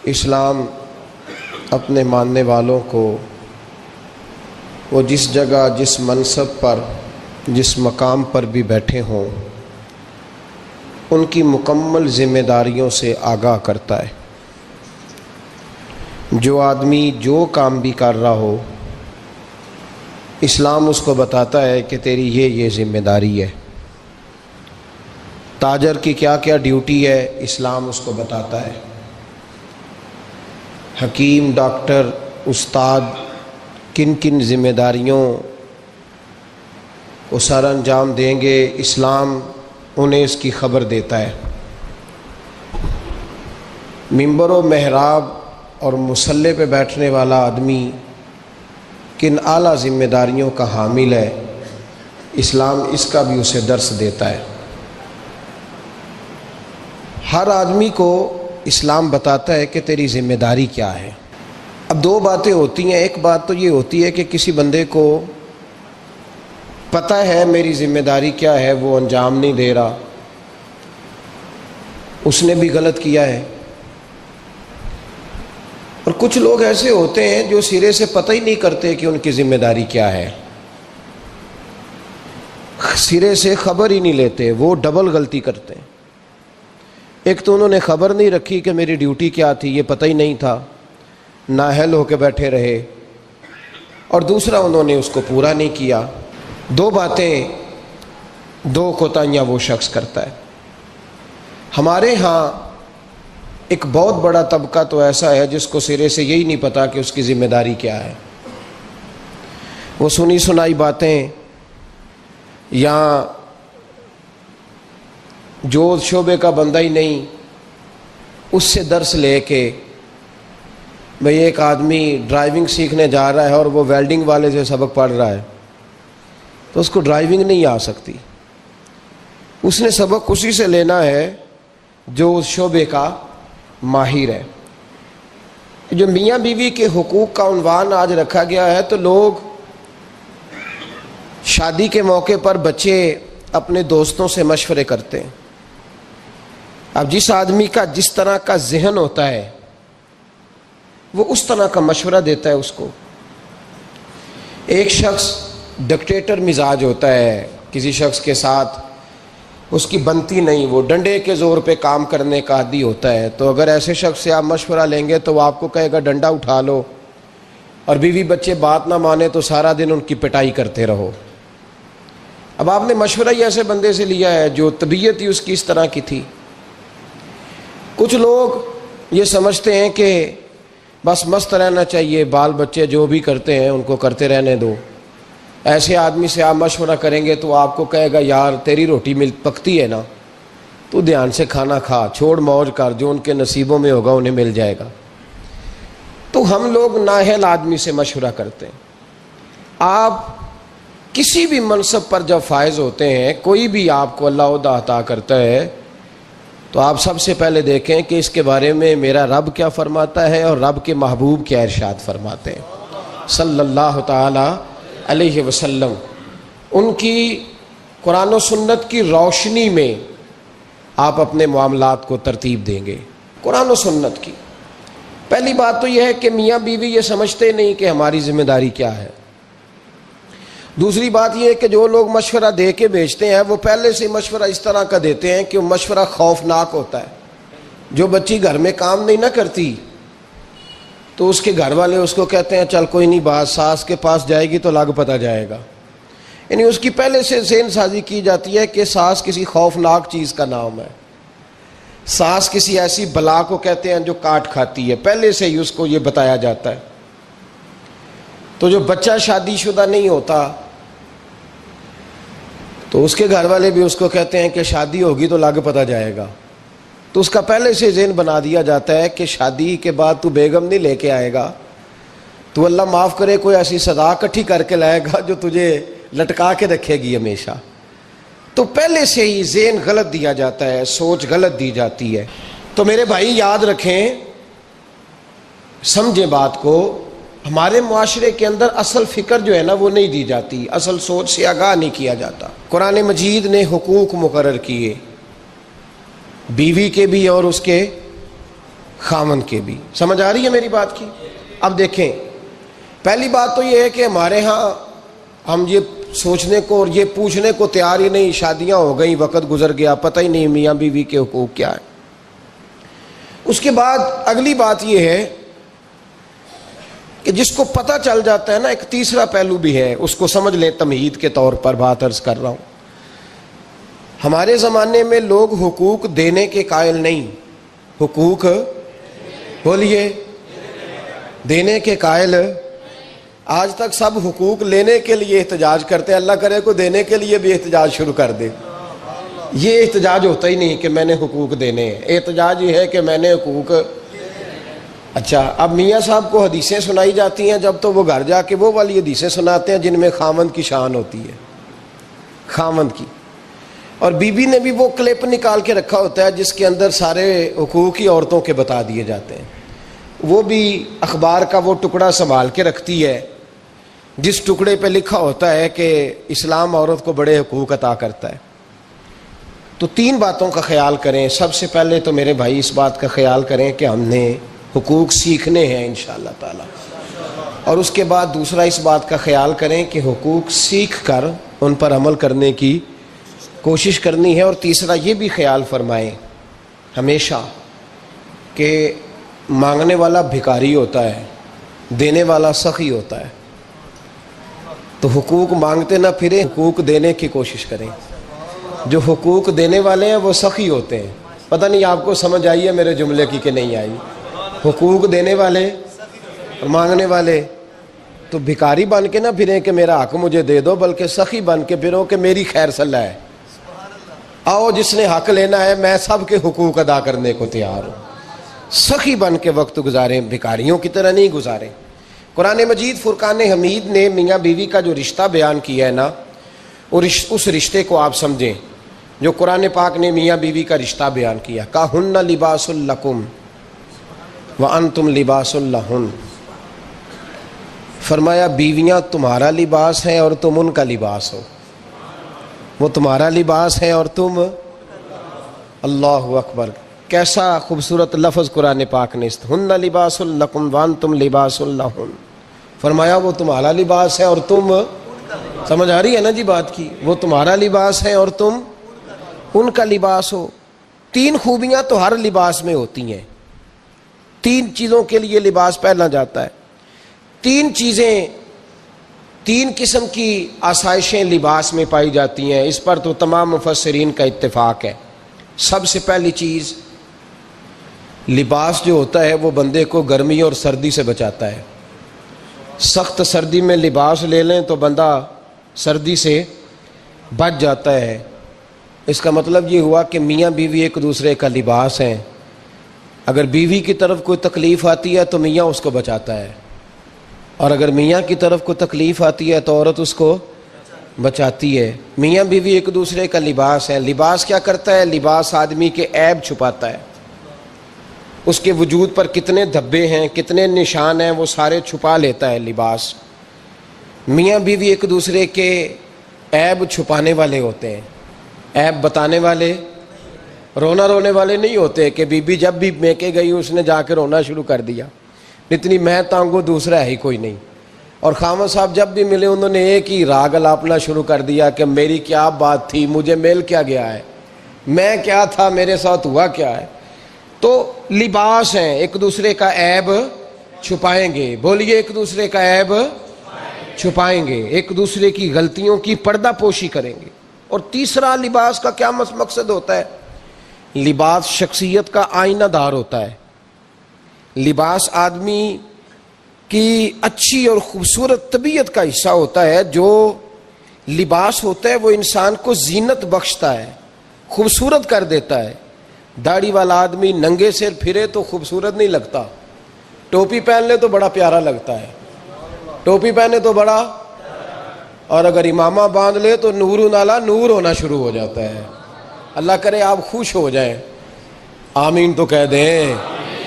اسلام اپنے ماننے والوں کو وہ جس جگہ، جس منصب پر، جس مقام پر بھی بیٹھے ہوں، ان کی مکمل ذمہ داریوں سے آگاہ کرتا ہے۔ جو آدمی جو کام بھی کر رہا ہو، اسلام اس کو بتاتا ہے کہ تیری یہ ذمہ داری ہے۔ تاجر کی کیا کیا ڈیوٹی ہے، اسلام اس کو بتاتا ہے۔ حکیم، ڈاکٹر، استاد کن کن ذمہ داریوں کو سر انجام دیں گے، اسلام انہیں اس کی خبر دیتا ہے۔ ممبر و محراب اور مصلی پہ بیٹھنے والا آدمی کن اعلیٰ ذمہ داریوں کا حامل ہے، اسلام اس کا بھی اسے درس دیتا ہے۔ ہر آدمی کو اسلام بتاتا ہے کہ تیری ذمہ داری کیا ہے۔ اب دو باتیں ہوتی ہیں، ایک بات تو یہ ہوتی ہے کہ کسی بندے کو پتہ ہے میری ذمہ داری کیا ہے، وہ انجام نہیں دے رہا، اس نے بھی غلط کیا ہے۔ اور کچھ لوگ ایسے ہوتے ہیں جو سرے سے پتہ ہی نہیں کرتے کہ ان کی ذمہ داری کیا ہے، سرے سے خبر ہی نہیں لیتے، وہ ڈبل غلطی کرتے ہیں۔ ایک تو انہوں نے خبر نہیں رکھی کہ میری ڈیوٹی کیا تھی، یہ پتہ ہی نہیں تھا، نااہل ہو کے بیٹھے رہے، اور دوسرا انہوں نے اس کو پورا نہیں کیا۔ دو باتیں، دو کوتاہیاں وہ شخص کرتا ہے۔ ہمارے ہاں ایک بہت بڑا طبقہ تو ایسا ہے جس کو سرے سے یہی نہیں پتا کہ اس کی ذمہ داری کیا ہے۔ وہ سنی سنائی باتیں یا جو شعبے کا بندہ ہی نہیں، اس سے درس لے کے، بھئی ایک آدمی ڈرائیونگ سیکھنے جا رہا ہے اور وہ ویلڈنگ والے سے سبق پڑھ رہا ہے، تو اس کو ڈرائیونگ نہیں آ سکتی، اس نے سبق اسی سے لینا ہے جو اس شعبے کا ماہر ہے۔ جو میاں بیوی کے حقوق کا عنوان آج رکھا گیا ہے، تو لوگ شادی کے موقع پر بچے اپنے دوستوں سے مشورے کرتے ہیں۔ اب جس آدمی کا جس طرح کا ذہن ہوتا ہے وہ اس طرح کا مشورہ دیتا ہے اس کو۔ ایک شخص ڈکٹیٹر مزاج ہوتا ہے، کسی شخص کے ساتھ اس کی بنتی نہیں، وہ ڈنڈے کے زور پہ کام کرنے کا عادی ہوتا ہے، تو اگر ایسے شخص سے آپ مشورہ لیں گے تو وہ آپ کو کہے گا ڈنڈا اٹھا لو، اور بیوی بچے بات نہ مانے تو سارا دن ان کی پٹائی کرتے رہو۔ اب آپ نے مشورہ ہی ایسے بندے سے لیا ہے جو طبیعت ہی اس کی اس طرح کی تھی۔ کچھ لوگ یہ سمجھتے ہیں کہ بس مست رہنا چاہیے، بال بچے جو بھی کرتے ہیں ان کو کرتے رہنے دو۔ ایسے آدمی سے آپ مشورہ کریں گے تو آپ کو کہے گا یار تیری روٹی پکتی ہے نا، تو دھیان سے کھانا کھا، چھوڑ موج کر، جو ان کے نصیبوں میں ہوگا انہیں مل جائے گا۔ تو ہم لوگ نااہل آدمی سے مشورہ کرتے ہیں۔ آپ کسی بھی منصب پر جب فائز ہوتے ہیں، کوئی بھی آپ کو اللہ عہدہ عطا کرتا ہے، تو آپ سب سے پہلے دیکھیں کہ اس کے بارے میں میرا رب کیا فرماتا ہے اور رب کے محبوب کیا ارشاد فرماتے ہیں صلی اللہ تعالی علیہ وسلم۔ ان کی قرآن و سنت کی روشنی میں آپ اپنے معاملات کو ترتیب دیں گے۔ قرآن و سنت کی پہلی بات تو یہ ہے کہ میاں بیوی یہ سمجھتے نہیں کہ ہماری ذمہ داری کیا ہے۔ دوسری بات یہ ہے کہ جو لوگ مشورہ دے کے بھیجتے ہیں وہ پہلے سے مشورہ اس طرح کا دیتے ہیں کہ وہ مشورہ خوفناک ہوتا ہے۔ جو بچی گھر میں کام نہیں نہ کرتی تو اس کے گھر والے اس کو کہتے ہیں چل کوئی نہیں، بات ساس کے پاس جائے گی تو لگ پتہ جائے گا، یعنی اس کی پہلے سے ذہن سازی کی جاتی ہے کہ ساس کسی خوفناک چیز کا نام ہے، ساس کسی ایسی بلا کو کہتے ہیں جو کاٹ کھاتی ہے، پہلے سے ہی اس کو یہ بتایا جاتا ہے۔ تو جو بچہ شادی شدہ نہیں ہوتا تو اس کے گھر والے بھی اس کو کہتے ہیں کہ شادی ہوگی تو لگ پتہ جائے گا، تو اس کا پہلے سے ذہن بنا دیا جاتا ہے کہ شادی کے بعد تو بیگم نہیں لے کے آئے گا، تو اللہ معاف کرے کوئی ایسی سزا اکٹھی کر کے لائے گا جو تجھے لٹکا کے رکھے گی ہمیشہ۔ تو پہلے سے ہی ذہن غلط دیا جاتا ہے، سوچ غلط دی جاتی ہے۔ تو میرے بھائی یاد رکھیں، سمجھیں بات کو، ہمارے معاشرے کے اندر اصل فکر جو ہے نا وہ نہیں دی جاتی، اصل سوچ سے آگاہ نہیں کیا جاتا۔ قرآن مجید نے حقوق مقرر کیے، بیوی کے بھی اور اس کے خاوند کے بھی۔ سمجھ آ رہی ہے میری بات کی؟ اب دیکھیں، پہلی بات تو یہ ہے کہ ہمارے ہاں ہم یہ سوچنے کو اور یہ پوچھنے کو تیار ہی نہیں، شادیاں ہو گئیں، وقت گزر گیا، پتہ ہی نہیں میاں بیوی کے حقوق کیا ہے۔ اس کے بعد اگلی بات یہ ہے کہ جس کو پتہ چل جاتا ہے نا، ایک تیسرا پہلو بھی ہے، اس کو سمجھ لیں تمہید کے طور پر بات عرض کر رہا ہوں۔ ہمارے زمانے میں لوگ حقوق دینے کے قائل نہیں، حقوق بولیے دینے کے قائل۔ آج تک سب حقوق لینے کے لیے احتجاج کرتے ہیں، اللہ کرے کو دینے کے لیے بھی احتجاج شروع کر دے۔ یہ احتجاج ہوتا ہی نہیں کہ میں نے حقوق دینے ہیں، احتجاج یہ ہے کہ میں نے حقوق۔ اچھا، اب میاں صاحب کو حدیثیں سنائی جاتی ہیں، جب تو وہ گھر جا کے وہ والی حدیثیں سناتے ہیں جن میں خاوند کی شان ہوتی ہے، خاوند کی، اور بیوی نے بھی وہ کلپ نکال کے رکھا ہوتا ہے جس کے اندر سارے حقوق ہی عورتوں کے بتا دیے جاتے ہیں۔ وہ بھی اخبار کا وہ ٹکڑا سنبھال کے رکھتی ہے جس ٹکڑے پہ لکھا ہوتا ہے کہ اسلام عورت کو بڑے حقوق عطا کرتا ہے۔ تو تین باتوں کا خیال کریں۔ سب سے پہلے تو میرے بھائی اس بات کا خیال کریں کہ ہم نے حقوق سیکھنے ہیں انشاءاللہ تعالی، اور اس کے بعد دوسرا اس بات کا خیال کریں کہ حقوق سیکھ کر ان پر عمل کرنے کی کوشش کرنی ہے، اور تیسرا یہ بھی خیال فرمائیں ہمیشہ کہ مانگنے والا بھکاری ہوتا ہے، دینے والا سخی ہوتا ہے۔ تو حقوق مانگتے نہ پھریں، حقوق دینے کی کوشش کریں۔ جو حقوق دینے والے ہیں وہ سخی ہوتے ہیں۔ پتہ نہیں آپ کو سمجھ آئی ہے میرے جملے کی کہ نہیں آئی؟ حقوق دینے والے اور مانگنے والے، تو بھکاری بن کے نہ پھریں کہ میرا حق مجھے دے دو، بلکہ سخی بن کے پھرو کہ میری خیر صلاح ہے، آؤ جس نے حق لینا ہے میں سب کے حقوق ادا کرنے کو تیار ہوں۔ سخی بن کے وقت گزاریں، بھکاریوں کی طرح نہیں گزاریں۔ قرآن مجید فرقان حمید نے میاں بیوی کا جو رشتہ بیان کیا ہے نا، اس رشتے کو آپ سمجھیں جو قرآن پاک نے میاں بیوی کا رشتہ بیان کیا۔ کہن لباس لکم وانتم لباس لہن، فرمایا بیویاں تمہارا لباس ہیں اور تم ان کا لباس ہو۔ وہ تمہارا لباس ہے اور تم، اللہ اکبر، کیسا خوبصورت لفظ قرآن پاک نے، ہن لباس لکم وانتم لباس لہن، فرمایا وہ تمہارا لباس ہے اور تم، سمجھ آ رہی ہے نا جی بات کی؟ وہ تمہارا لباس ہے اور تم ان کا لباس ہو۔ تین خوبیاں تو ہر لباس میں ہوتی ہیں، تین چیزوں کے لیے لباس پہنا جاتا ہے۔ تین چیزیں، تین قسم کی آسائشیں لباس میں پائی جاتی ہیں، اس پر تو تمام مفسرین کا اتفاق ہے۔ سب سے پہلی چیز، لباس جو ہوتا ہے وہ بندے کو گرمی اور سردی سے بچاتا ہے۔ سخت سردی میں لباس لے لیں تو بندہ سردی سے بچ جاتا ہے۔ اس کا مطلب یہ ہوا کہ میاں بیوی ایک دوسرے کا لباس ہیں۔ اگر بیوی کی طرف کوئی تکلیف آتی ہے تو میاں اس کو بچاتا ہے، اور اگر میاں کی طرف کوئی تکلیف آتی ہے تو عورت اس کو بچاتی ہے۔ میاں بیوی ایک دوسرے کا لباس ہے۔ لباس کیا کرتا ہے؟ لباس آدمی کے عیب چھپاتا ہے، اس کے وجود پر کتنے دھبے ہیں، کتنے نشان ہیں، وہ سارے چھپا لیتا ہے لباس۔ میاں بیوی ایک دوسرے کے عیب چھپانے والے ہوتے ہیں، عیب بتانے والے، رونا رونے والے نہیں ہوتے کہ بی بی جب بھی میکے گئی اس نے جا کے رونا شروع کر دیا، اتنی میں تانگو دوسرا ہے ہی کوئی نہیں۔ اور خاوند صاحب جب بھی ملے انہوں نے ایک ہی راگ الاپنا شروع کر دیا کہ میری کیا بات تھی، مجھے مل کیا گیا ہے، میں کیا تھا، میرے ساتھ ہوا کیا ہے۔ تو لباس ہیں، ایک دوسرے کا عیب چھپائیں گے، بولیے ایک دوسرے کا عیب چھپائیں گے، ایک دوسرے کی غلطیوں کی پردہ پوشی کریں گے۔ اور تیسرا لباس کا کیا مقصد ہوتا ہے؟ لباس شخصیت کا آئینہ دار ہوتا ہے۔ لباس آدمی کی اچھی اور خوبصورت طبیعت کا حصہ ہوتا ہے۔ جو لباس ہوتا ہے وہ انسان کو زینت بخشتا ہے، خوبصورت کر دیتا ہے۔ داڑھی والا آدمی ننگے سر پھرے تو خوبصورت نہیں لگتا، ٹوپی پہن لے تو بڑا پیارا لگتا ہے، ٹوپی پہنے تو بڑا، اور اگر امامہ باندھ لے تو نور نالا نور ہونا شروع ہو جاتا ہے۔ اللہ کرے آپ خوش ہو جائیں، آمین تو کہہ دیں،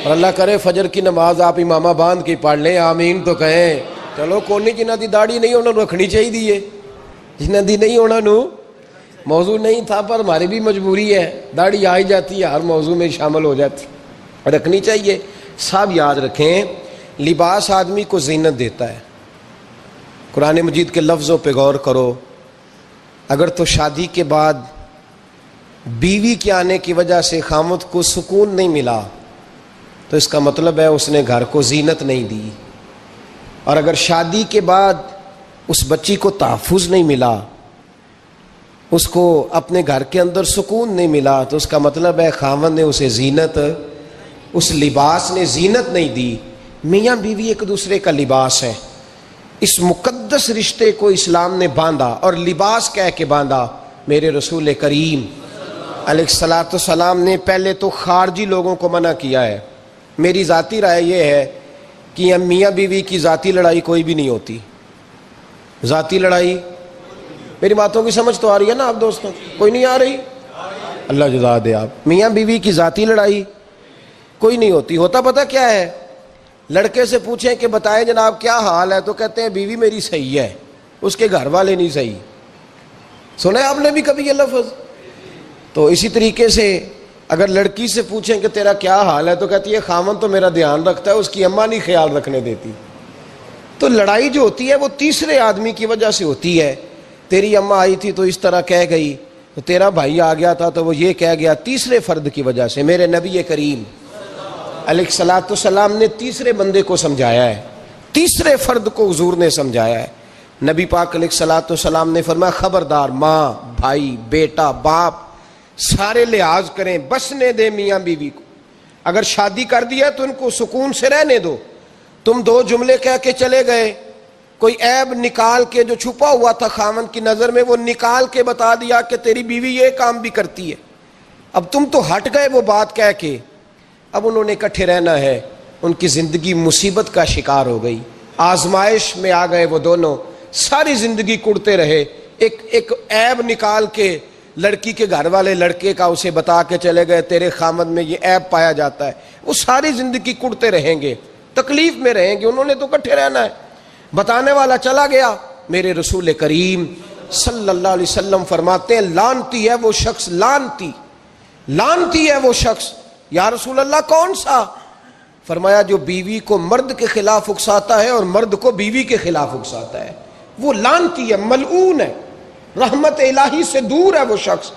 اور اللہ کرے فجر کی نماز آپ امامہ باندھ کے پڑھ لیں، آمین تو کہیں۔ چلو کونی جنہ دی داڑھی نہیں انہوں نے رکھنی چاہیے، جنہ دی نہیں ہونا نو موضوع نہیں تھا، پر ہماری بھی مجبوری ہے، داڑھی آ ہی جاتی ہے، ہر موضوع میں شامل ہو جاتی۔ رکھنی چاہیے. سب یاد رکھیں لباس آدمی کو زینت دیتا ہے. قرآن مجید کے لفظوں پہ غور کرو. اگر تو شادی کے بعد بیوی کے آنے کی وجہ سے خاوند کو سکون نہیں ملا تو اس کا مطلب ہے اس نے گھر کو زینت نہیں دی. اور اگر شادی کے بعد اس بچی کو تحفظ نہیں ملا, اس کو اپنے گھر کے اندر سکون نہیں ملا, تو اس کا مطلب ہے خاوند نے اسے زینت, اس لباس نے زینت نہیں دی. میاں بیوی ایک دوسرے کا لباس ہے. اس مقدس رشتے کو اسلام نے باندھا اور لباس کہہ کے باندھا. میرے رسول کریم علیہ الصلوۃ والسلام نے پہلے تو خارجی لوگوں کو منع کیا ہے. میری ذاتی رائے یہ ہے کہ میاں بیوی کی ذاتی لڑائی کوئی بھی نہیں ہوتی. ذاتی لڑائی, میری باتوں کی سمجھ تو آ رہی ہے نا آپ دوستوں؟ کوئی نہیں آ رہی؟ اللہ جزا دے. آپ میاں بیوی کی ذاتی لڑائی کوئی نہیں ہوتی. ہوتا پتہ کیا ہے؟ لڑکے سے پوچھیں کہ بتائیں جناب کیا حال ہے, تو کہتے ہیں بیوی میری صحیح ہے, اس کے گھر والے نہیں صحیح. سنا ہے آپ نے بھی کبھی یہ لفظ؟ تو اسی طریقے سے اگر لڑکی سے پوچھیں کہ تیرا کیا حال ہے, تو کہتی ہے خامن تو میرا دھیان رکھتا ہے, اس کی اماں نہیں خیال رکھنے دیتی. تو لڑائی جو ہوتی ہے وہ تیسرے آدمی کی وجہ سے ہوتی ہے. تیری اماں آئی تھی تو اس طرح کہہ گئی, تو تیرا بھائی آ گیا تھا تو وہ یہ کہہ گیا, تیسرے فرد کی وجہ سے. میرے نبی کریم علیہ الصلوۃ والسلام نے تیسرے بندے کو سمجھایا ہے, تیسرے فرد کو حضور نے سمجھایا ہے. نبی پاک علیہ الصلوۃ والسلام نے فرمایا خبردار, ماں بھائی بیٹا باپ سارے لحاظ کریں, بسنے دیں میاں بیوی کو. اگر شادی کر دیا تو ان کو سکون سے رہنے دو. تم دو جملے کہہ کے چلے گئے, کوئی عیب نکال کے جو چھپا ہوا تھا خاوند کی نظر میں وہ نکال کے بتا دیا کہ تیری بیوی یہ کام بھی کرتی ہے. اب تم تو ہٹ گئے وہ بات کہہ کے, اب انہوں نے اکٹھے رہنا ہے. ان کی زندگی مصیبت کا شکار ہو گئی, آزمائش میں آ گئے وہ دونوں, ساری زندگی کڑتے رہے. ایک عیب نکال کے لڑکی کے گھر والے لڑکے کا اسے بتا کے چلے گئے تیرے خامد میں یہ عیب پایا جاتا ہے. وہ ساری زندگی کڑتے رہیں گے, تکلیف میں رہیں گے. انہوں نے تو اکٹھے رہنا ہے. بتانے والا چلا گیا. میرے رسول کریم صلی اللہ علیہ وسلم فرماتے ہیں لعنتی ہے وہ شخص, لعنتی ہے وہ شخص. یا رسول اللہ کون سا؟ فرمایا جو بیوی کو مرد کے خلاف اکساتا ہے اور مرد کو بیوی کے خلاف اکساتا ہے, وہ لعنتی ہے, ملعون ہے, رحمت الہی سے دور ہے وہ شخص.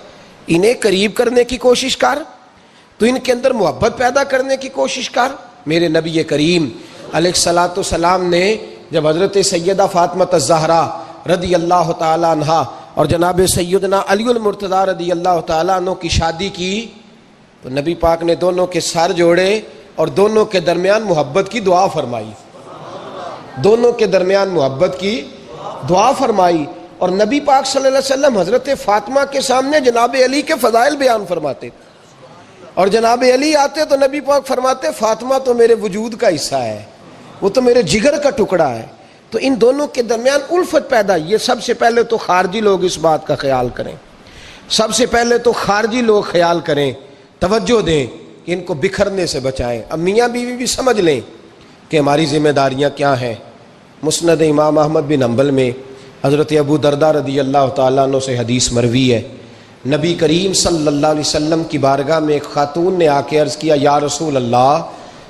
انہیں قریب کرنے کی کوشش کر, تو ان کے اندر محبت پیدا کرنے کی کوشش کر. میرے نبی کریم علیہ الصلوۃ والسلام نے جب حضرت سیدہ فاطمہ الزہرا رضی اللہ تعالی عنہا اور جناب سیدنا علی المرتضیٰ رضی اللہ تعالی عنہ کی شادی کی, تو نبی پاک نے دونوں کے سر جوڑے اور دونوں کے درمیان محبت کی دعا فرمائی. دونوں کے درمیان محبت کی دعا فرمائی. اور نبی پاک صلی اللہ علیہ وسلم حضرت فاطمہ کے سامنے جناب علی کے فضائل بیان فرماتے تھے, اور جناب علی آتے تو نبی پاک فرماتے فاطمہ تو میرے وجود کا حصہ ہے, وہ تو میرے جگر کا ٹکڑا ہے. تو ان دونوں کے درمیان الفت پیدا. یہ سب سے پہلے تو خارجی لوگ اس بات کا خیال کریں, سب سے پہلے تو خارجی لوگ خیال کریں, توجہ دیں کہ ان کو بکھرنے سے بچائیں. اب میاں بیوی بھی سمجھ لیں کہ ہماری ذمہ داریاں کیا ہیں. مسند امام احمد بن حنبل میں حضرت ابو درداء رضی اللہ تعالیٰ عنہ سے حدیث مروی ہے, نبی کریم صلی اللہ علیہ وسلم کی بارگاہ میں ایک خاتون نے آ کے عرض کیا یا رسول اللہ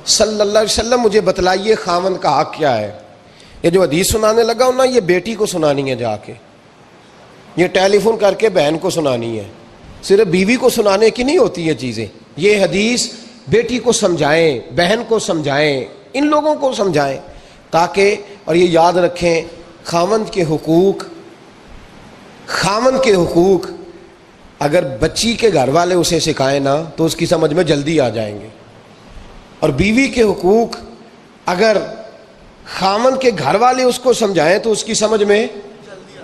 صلی اللہ علیہ وسلم مجھے بتلائیے خاوند کا حق کیا ہے. یہ جو حدیث سنانے لگا ہوں نا, یہ بیٹی کو سنانی ہے جا کے, یہ ٹیلی فون کر کے بہن کو سنانی ہے, صرف بیوی کو سنانے کی نہیں ہوتی یہ چیزیں. یہ حدیث بیٹی کو سمجھائیں, بہن کو سمجھائیں, ان لوگوں کو سمجھائیں تاکہ, اور یہ یاد رکھیں خاوند کے حقوق اگر بچی کے گھر والے اسے سکھائیں نا تو اس کی سمجھ میں جلدی آ جائیں گے, اور بیوی کے حقوق اگر خاوند کے گھر والے اس کو سمجھائیں تو اس کی سمجھ میں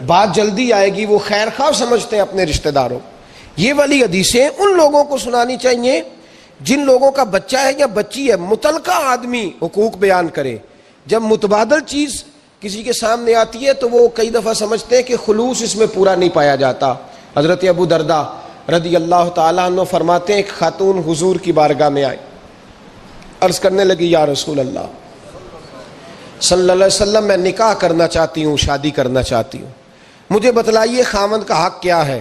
بات جلدی آئے گی. وہ خیر خواہ سمجھتے ہیں اپنے رشتہ داروں. یہ والی حدیثیں ان لوگوں کو سنانی چاہیے جن لوگوں کا بچہ ہے یا بچی ہے. متعلقہ آدمی حقوق بیان کرے. جب متبادل چیز کسی کے سامنے آتی ہے تو وہ کئی دفعہ سمجھتے ہیں کہ خلوص اس میں پورا نہیں پایا جاتا. حضرت ابو درداء رضی اللہ تعالیٰ عنہ فرماتے ہیں ایک خاتون حضور کی بارگاہ میں آئی, عرض کرنے لگی یا رسول اللہ صلی اللہ علیہ وسلم میں نکاح کرنا چاہتی ہوں, شادی کرنا چاہتی ہوں, مجھے بتلائیے خاوند کا حق کیا ہے.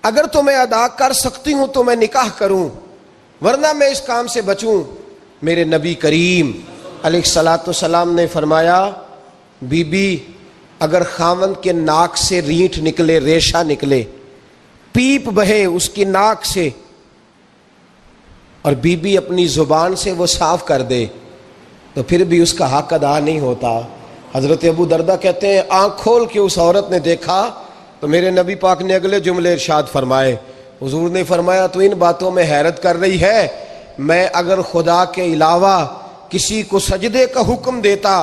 اگر تو میں ادا کر سکتی ہوں تو میں نکاح کروں, ورنہ میں اس کام سے بچوں. میرے نبی کریم علیہ الصلاۃ والسلام نے فرمایا بی بی اگر خاوند کے ناک سے رینٹ نکلے، ریشہ نکلے، پیپ بہے اس کی ناک سے، اور بی بی اپنی زبان سے وہ صاف کر دے تو پھر بھی اس کا حق ادا نہیں ہوتا۔ حضرت ابو دردہ کہتے ہیں آنکھ کھول کے اس عورت نے دیکھا تو میرے نبی پاک نے اگلے جملے ارشاد فرمائے، حضور نے فرمایا تو ان باتوں میں حیرت کر رہی ہے، میں اگر خدا کے علاوہ کسی کو سجدے کا حکم دیتا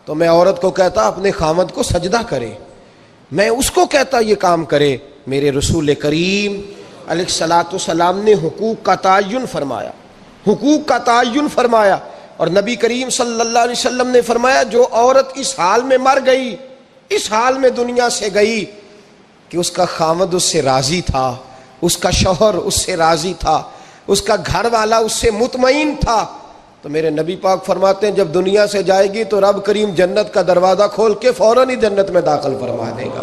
تو میں عورت کو کہتا اپنے خاوند کو سجدہ کرے، میں اس کو کہتا یہ کام کرے۔ میرے رسول کریم علیہ الصلاۃ والسلام نے حقوق کا تعین فرمایا، حقوق کا تعین فرمایا، اور نبی کریم صلی اللہ علیہ وسلم نے فرمایا جو عورت اس حال میں مر گئی، اس حال میں دنیا سے گئی کہ اس کا خاوند اس سے راضی تھا، اس کا شوہر اس سے راضی تھا، اس کا گھر والا اس سے مطمئن تھا، تو میرے نبی پاک فرماتے ہیں جب دنیا سے جائے گی تو رب کریم جنت کا دروازہ کھول کے فوراً ہی جنت میں داخل فرما دے گا،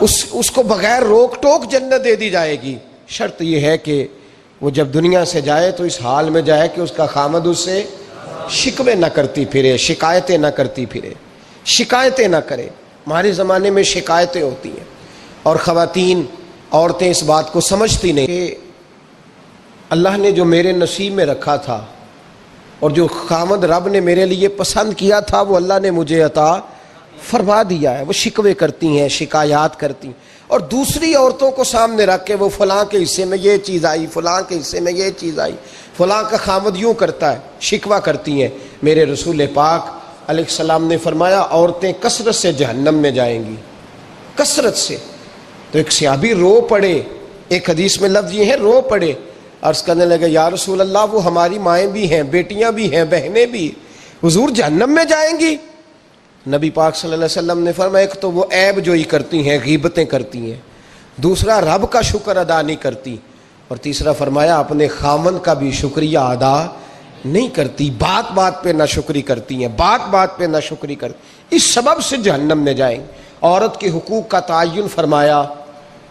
اس کو بغیر روک ٹوک جنت دے دی جائے گی۔ شرط یہ ہے کہ وہ جب دنیا سے جائے تو اس حال میں جائے کہ اس کا خاوند اس سے شکوے نہ کرتی پھرے، شکایتیں نہ کرتی پھرے، شکایتیں نہ کرے۔ ہمارے زمانے میں شکایتیں ہوتی ہیں اور خواتین، عورتیں اس بات کو سمجھتی نہیں کہ اللہ نے جو میرے نصیب میں رکھا تھا اور جو خاوند رب نے میرے لیے پسند کیا تھا وہ اللہ نے مجھے عطا فرما دیا ہے۔ وہ شکوے کرتی ہیں، شکایات کرتی ہیں، اور دوسری عورتوں کو سامنے رکھ کے وہ فلاں کے حصے میں یہ چیز آئی، فلاں کے حصے میں یہ چیز آئی، فلاں کا خاوند یوں کرتا ہے، شکوہ کرتی ہیں۔ میرے رسول پاک علیہ السلام نے فرمایا عورتیں کثرت سے جہنم میں جائیں گی، کثرت سے۔ تو ایک صحابی رو پڑے، ایک حدیث میں لفظ یہ ہے رو پڑے، عرض کرنے لگے یا رسول اللہ وہ ہماری مائیں بھی ہیں، بیٹیاں بھی ہیں، بہنیں بھی، حضور جہنم میں جائیں گی؟ نبی پاک صلی اللہ علیہ وسلم نے فرمایا ایک تو وہ عیب جوئی کرتی ہیں، غیبتیں کرتی ہیں، دوسرا رب کا شکر ادا نہیں کرتی، اور تیسرا فرمایا اپنے خاوند کا بھی شکریہ ادا نہیں کرتی، بات بات پہ ناشکری کرتی ہیں، بات بات پہ ناشکری کرتی، اس سبب سے جہنم میں جائیں گے۔ عورت کے حقوق کا تعین فرمایا،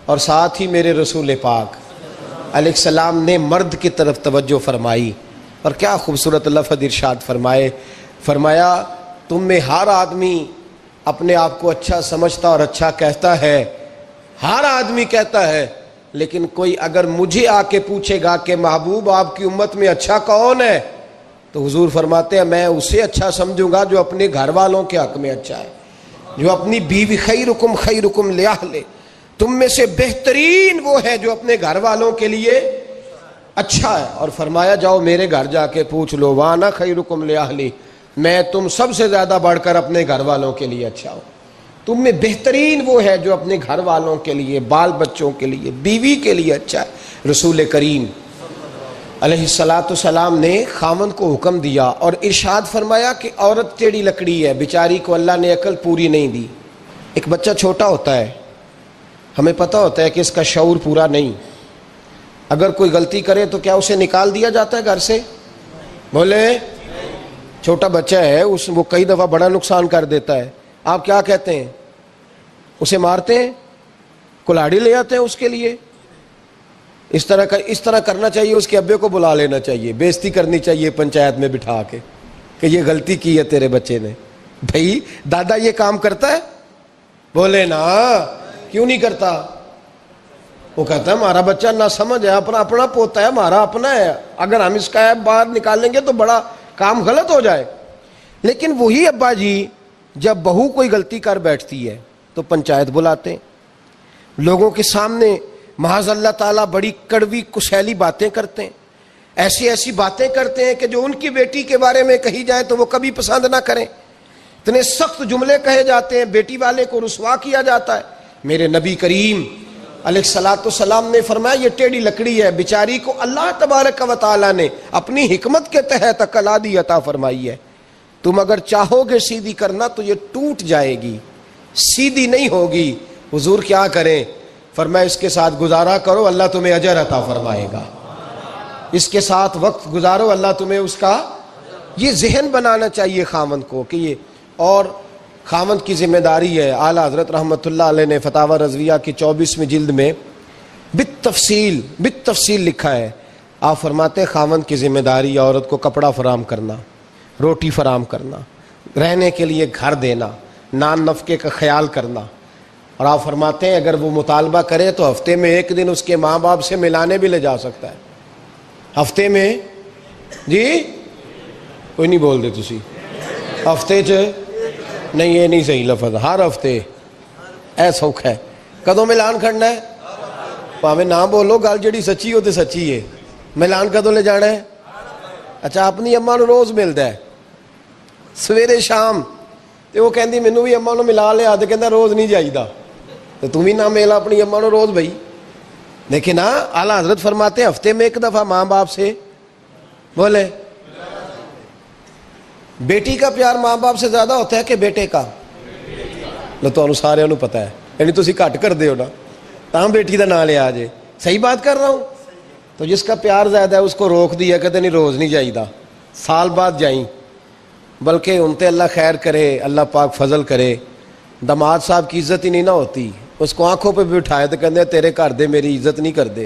اور ساتھ ہی میرے رسول پاک علیہ السلام نے مرد کی طرف توجہ فرمائی، اور کیا خوبصورت لفظ ارشاد فرمائے، فرمایا تم میں ہر آدمی اپنے آپ کو اچھا سمجھتا اور اچھا کہتا ہے، ہر آدمی کہتا ہے، لیکن کوئی اگر مجھے آ کے پوچھے گا کہ محبوب آپ کی امت میں اچھا کون ہے، تو حضور فرماتے ہیں میں اسے اچھا سمجھوں گا جو اپنے گھر والوں کے حق میں اچھا ہے، جو اپنی بیوی خیرکم خیرکم لأہلہ، تم میں سے بہترین وہ ہے جو اپنے گھر والوں کے لیے اچھا ہے۔ اور فرمایا جاؤ میرے گھر جا کے پوچھ لو وانا خیرکم لأہلہ، میں تم سب سے زیادہ بڑھ کر اپنے گھر والوں کے لیے اچھا ہوں، تم میں بہترین وہ ہے جو اپنے گھر والوں کے لیے، بال بچوں کے لیے، بیوی کے لیے اچھا ہے۔ رسول کریم علیہ الصلاۃ والسلام نے خاوند کو حکم دیا اور ارشاد فرمایا کہ عورت ٹیڑھی لکڑی ہے، بیچاری کو اللہ نے عقل پوری نہیں دی۔ ایک بچہ چھوٹا ہوتا ہے، ہمیں پتہ ہوتا ہے کہ اس کا شعور پورا نہیں، اگر کوئی غلطی کرے تو کیا اسے نکال دیا جاتا ہے گھر سے؟ بولے، چھوٹا بچہ ہے وہ کئی دفعہ بڑا نقصان کر دیتا ہے، آپ کیا کہتے ہیں؟ اسے مارتے ہیں، کلاڑی لے آتے ہیں اس کے لیے؟ اس طرح کرنا چاہیے، اس کے ابے کو بلا لینا چاہیے، بےزتی کرنی چاہیے پنچایت میں بٹھا کے کہ یہ غلطی کی ہے تیرے بچے نے۔ بھائی دادا یہ کام کرتا ہے؟ بولے نا، کیوں نہیں کرتا؟ وہ کہتا ہے ہمارا بچہ نہ سمجھ ہے، اپنا پوتا ہے، ہمارا اپنا ہے، اگر ہم اس کا باہر نکالیں گے تو بڑا کام غلط ہو جائے۔ لیکن وہی ابا جی جب بہو کوئی غلطی کر بیٹھتی ہے تو پنچایت بلاتے ہیں، لوگوں کے سامنے معاذ اللہ تعالیٰ بڑی کڑوی کسیلی باتیں کرتے ہیں، ایسی باتیں کرتے ہیں کہ جو ان کی بیٹی کے بارے میں کہی جائے تو وہ کبھی پسند نہ کریں، اتنے سخت جملے کہے جاتے ہیں، بیٹی والے کو رسوا کیا جاتا ہے۔ میرے نبی کریم علیہ الصلاۃ والسلام نے فرمایا یہ ٹیڑھی لکڑی ہے، بیچاری کو اللہ تبارک و تعالیٰ نے اپنی حکمت کے تحت عقل عادی عطا فرمائی ہے، تم اگر چاہو گے سیدھی کرنا تو یہ ٹوٹ جائے گی، سیدھی نہیں ہوگی۔ حضور کیا کریں؟ فرمایا اس کے ساتھ گزارا کرو، اللہ تمہیں اجر عطا فرمائے گا، اس کے ساتھ وقت گزارو، اللہ تمہیں اس کا، یہ ذہن بنانا چاہیے خاوند کو کہ یہ، اور خاوند کی ذمہ داری ہے۔ اعلیٰ حضرت رحمۃ اللہ علیہ نے فتاوی رضویہ کی 24ویں جلد میں بالتفصیل لکھا ہے، آپ فرماتے ہیں خاوند کی ذمہ داری عورت کو کپڑا فراہم کرنا، روٹی فراہم کرنا، رہنے کے لیے گھر دینا، نان نفقے کا خیال کرنا. اور آپ فرماتے ہیں اگر وہ مطالبہ کرے تو ہفتے میں ایک دن اس کے ماں باپ سے ملانے بھی لے جا سکتا ہے. ہفتے میں جی کوئی نہیں بول دے تسی ہفتے چ نہیں، یہ نہیں صحیح لفظ، ہر ہفتے اے سوکھ ہے. کدوں ملان کھڑنا ہے؟ پاویں نہ بولو، گل جڑی سچی ہو تے سچی ہے. ملان کدوں لے جانا ہے؟ اچھا اپنی اماں نو روز ملدا ہے سویرے شام، تے وہ کہندی مینوں بھی اماں نو ملا لیا، تے کہندا روز نہیں جائیدا. تو تم بھی نہ ملا اپنی اماں نو روز بھائی. لیکن نا اعلیٰ حضرت فرماتے ہیں ہفتے میں ایک دفعہ ماں باپ سے بولے. بیٹی کا پیار ماں باپ سے زیادہ ہوتا ہے کہ بیٹے کا؟ لو تو سارے انہوں پتہ ہے، یعنی تسی گھٹ کر دے ہو نا تاں بیٹی دا نام لیا جے. صحیح بات کر رہا ہوں؟ تو جس کا پیار زیادہ ہے اس کو روک دیا، کہتے نہیں روز نہیں جائیدہ، سال بعد جائیں. بلکہ ان تے اللہ خیر کرے، اللہ پاک فضل کرے. داماد صاحب کی عزت ہی نہیں نہ ہوتی، اس کو آنکھوں پہ بھی اٹھائے تو کہتے ہیں تیرے گھر دے میری عزت نہیں کر دے.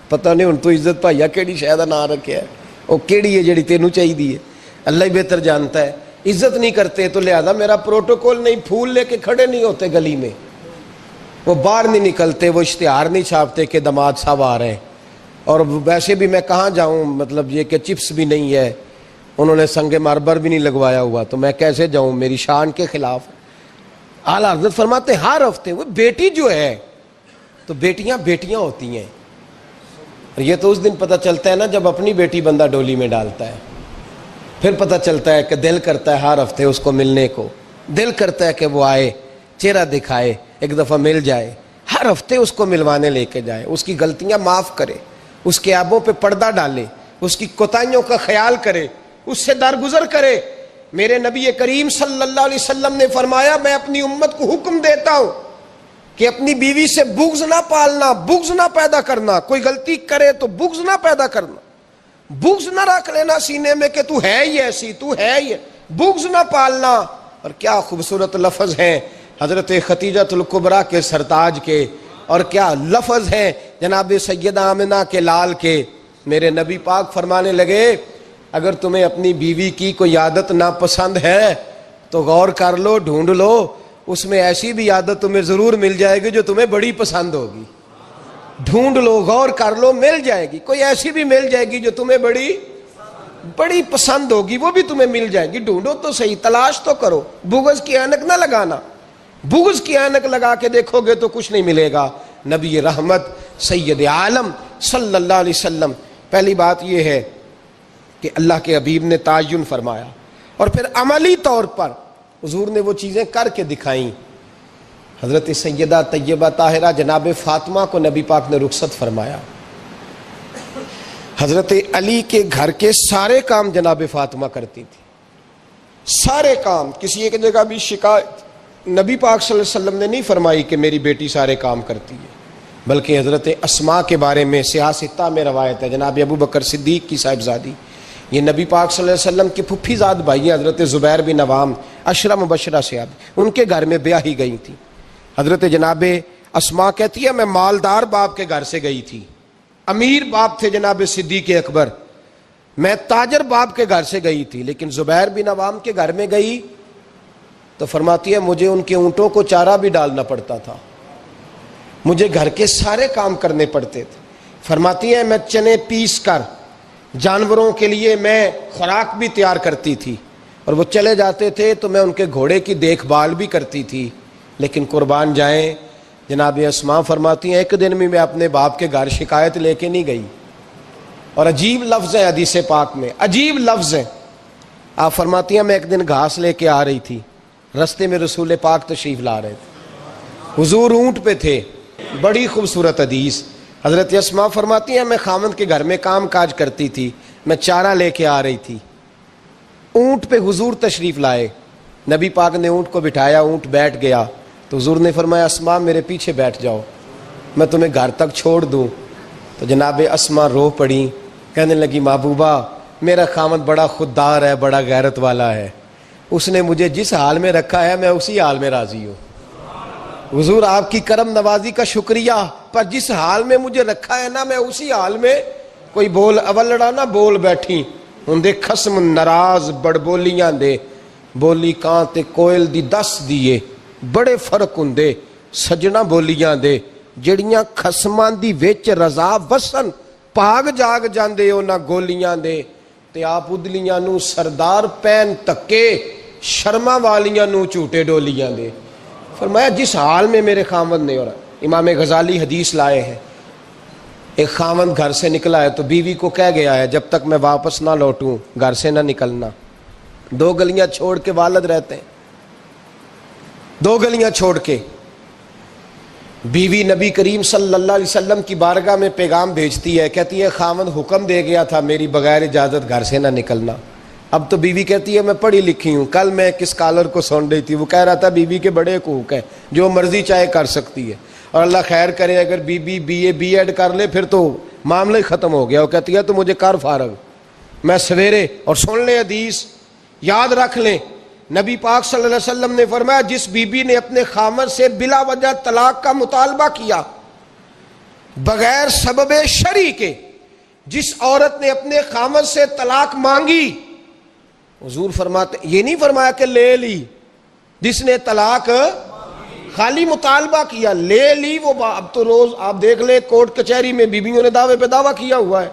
پتہ نہیں ہن تو عزت بھائیا کیڑی شے دا نام رکھیا ہے، وہ کیڑی ہے جڑی تینوں چاہیے ہے، اللہ ہی بہتر جانتا ہے. عزت نہیں کرتے تو لہذا میرا پروٹوکول نہیں، پھول لے کے کھڑے نہیں ہوتے گلی میں، وہ باہر نہیں نکلتے، وہ اشتہار نہیں چھاپتے کہ داماد صاحب آ رہے ہیں. اور ویسے بھی میں کہاں جاؤں، مطلب یہ کہ چپس بھی نہیں ہے، انہوں نے سنگ مرمر بھی نہیں لگوایا ہوا، تو میں کیسے جاؤں، میری شان کے خلاف. اعلیٰ حضرت فرماتے ہر ہفتے وہ بیٹی جو ہے، تو بیٹیاں بیٹیاں ہوتی ہیں. اور یہ تو اس دن پتہ چلتا ہے نا جب اپنی بیٹی بندہ ڈولی میں ڈالتا ہے، پھر پتہ چلتا ہے کہ دل کرتا ہے ہر ہفتے اس کو ملنے کو، دل کرتا ہے کہ وہ آئے، چہرہ دکھائے، ایک دفعہ مل جائے، ہر ہفتے اس کو ملوانے لے کے جائے، اس کی غلطیاں معاف کرے، اس کے عیبوں پہ پردہ ڈالے، اس کی کوتاہیوں کا خیال کرے، اس سے درگزر کرے. میرے نبی کریم صلی اللہ علیہ وسلم نے فرمایا میں اپنی امت کو حکم دیتا ہوں کہ اپنی بیوی سے بغض نہ پالنا، بغض نہ پیدا کرنا. کوئی غلطی کرے تو بغض نہ پیدا کرنا، بغض نہ رکھ لینا سینے میں کہ تو ہے ہی ایسی، تو ہے ہی، بغض نہ پالنا. اور کیا خوبصورت لفظ ہیں حضرت خدیجہ الکبریٰ کے سرتاج کے، اور کیا لفظ ہیں جناب سیدہ آمنہ کے لال کے. میرے نبی پاک فرمانے لگے اگر تمہیں اپنی بیوی کی کوئی عادت ناپسند ہے تو غور کر لو، ڈھونڈ لو، اس میں ایسی بھی عادت تمہیں ضرور مل جائے گی جو تمہیں بڑی پسند ہوگی. ڈھونڈ لو، غور کر لو، مل جائے گی. کوئی ایسی بھی مل جائے گی جو تمہیں بڑی پسند ہوگی، وہ بھی تمہیں مل جائے گی. ڈھونڈو تو صحیح، تلاش تو کرو. بغض کی اینک نہ لگانا، بغض کی اینک لگا کے دیکھو گے تو کچھ نہیں ملے گا. نبی رحمت سید عالم صلی اللہ علیہ وسلم، پہلی بات یہ ہے کہ اللہ کے حبیب نے تعین فرمایا، اور پھر عملی طور پر حضور نے وہ چیزیں کر کے دکھائیں. حضرت سیدہ طیبہ طاہرہ جناب فاطمہ کو نبی پاک نے رخصت فرمایا. حضرت علی کے گھر کے سارے کام جناب فاطمہ کرتی تھی، سارے کام. کسی ایک جگہ بھی شکایت نبی پاک صلی اللہ علیہ وسلم نے نہیں فرمائی کہ میری بیٹی سارے کام کرتی ہے، بلکہ حضرت اسماء کے بارے میں صحیح ستہ میں روایت ہے، جناب ابو بکر صدیق کی صاحبزادی، یہ نبی پاک صلی اللہ علیہ وسلم کے پھپھی زاد بھائی حضرت زبیر بن عوام، عشرہ مبشرہ صحابی، ان کے گھر میں بیاہی گئی تھی. حضرت جناب اسماء کہتی ہے میں مالدار باپ کے گھر سے گئی تھی، امیر باپ تھے جناب صدیق اکبر، میں تاجر باپ کے گھر سے گئی تھی، لیکن زبیر بن عوام کے گھر میں گئی تو فرماتی ہے مجھے ان کے اونٹوں کو چارہ بھی ڈالنا پڑتا تھا، مجھے گھر کے سارے کام کرنے پڑتے تھے. فرماتی ہے میں چنے پیس کر جانوروں کے لیے میں خوراک بھی تیار کرتی تھی، اور وہ چلے جاتے تھے تو میں ان کے گھوڑے کی دیکھ بھال بھی کرتی تھی. لیکن قربان جائیں جناب اسماء فرماتی ہیں ایک دن بھی میں اپنے باپ کے گھر شکایت لے کے نہیں گئی. اور عجیب لفظ ہے حدیث پاک میں، عجیب لفظ ہے. آپ فرماتی ہیں میں ایک دن گھاس لے کے آ رہی تھی، رستے میں رسول پاک تشریف لا رہے تھے، حضور اونٹ پہ تھے. بڑی خوبصورت حدیث. حضرت اسماء فرماتی ہیں میں خاوند کے گھر میں کام کاج کرتی تھی، میں چارہ لے کے آ رہی تھی، اونٹ پہ حضور تشریف لائے، نبی پاک نے اونٹ کو بٹھایا، اونٹ بیٹھ گیا تو حضور نے فرمایا اسماء میرے پیچھے بیٹھ جاؤ، میں تمہیں گھر تک چھوڑ دوں. تو جناب اسماء رو پڑی، کہنے لگی محبوبہ میرا خاوند بڑا خوددار ہے، بڑا غیرت والا ہے، اس نے مجھے جس حال میں رکھا ہے میں اسی حال میں راضی ہوں. حضور آپ کی کرم نوازی کا شکریہ، پر جس حال میں مجھے رکھا ہے نا میں اسی حال میں کوئی بول اولڑا نہ بول بیٹھی ہندے خسم ناراض بڑبولیاں دے بولی کان تے کوئل دی دس دیے بڑے فرق ہندے سجنا بولیاں دے جڑیاں خسماں دی وچ رضا وسن پاگ جاگ جاندے او نہ گولیاں دے تے آپ ادلیاں نو سردار پین تکے شرما والیاں نو چوٹے ڈولیاں دے. فرمایا جس حال میں میرے خامد نے، اور امام غزالی حدیث لائے ہیں، ایک خامد گھر سے نکلا ہے تو بیوی کو کہہ گیا ہے جب تک میں واپس نہ لوٹوں گھر سے نہ نکلنا. 2 گلیاں چھوڑ کے والد رہتے ہیں، 2 گلیاں چھوڑ کے بیوی نبی کریم صلی اللہ علیہ وسلم کی بارگاہ میں پیغام بھیجتی ہے، کہتی ہے خامد حکم دے گیا تھا میری بغیر اجازت گھر سے نہ نکلنا. اب تو بیوی کہتی ہے میں پڑھی لکھی ہوں. کل میں ایک اسکالر کو سن رہی تھی، وہ کہہ رہا تھا بیوی کے بڑے حقوق ہیں، جو مرضی چاہے کر سکتی ہے، اور اللہ خیر کرے اگر بیوی بی ایڈ کر لے پھر تو معاملہ ہی ختم ہو گیا. وہ کہتی ہے تو مجھے کر فارغ، میں سویرے. اور سن لیں حدیث، یاد رکھ لیں، نبی پاک صلی اللہ علیہ وسلم نے فرمایا جس بی بی نے اپنے خامد سے بلا وجہ طلاق کا مطالبہ کیا بغیر سبب شرعی کے، جس عورت نے اپنے خامد سے طلاق مانگی، حضور فرماتے، یہ نہیں فرمایا کہ لے لی، جس نے طلاق خالی مطالبہ کیا لے لی، وہ اب تو روز آپ دیکھ لیں کورٹ کچہری میں بیویوں نے دعوے پہ دعویٰ کیا ہوا ہے.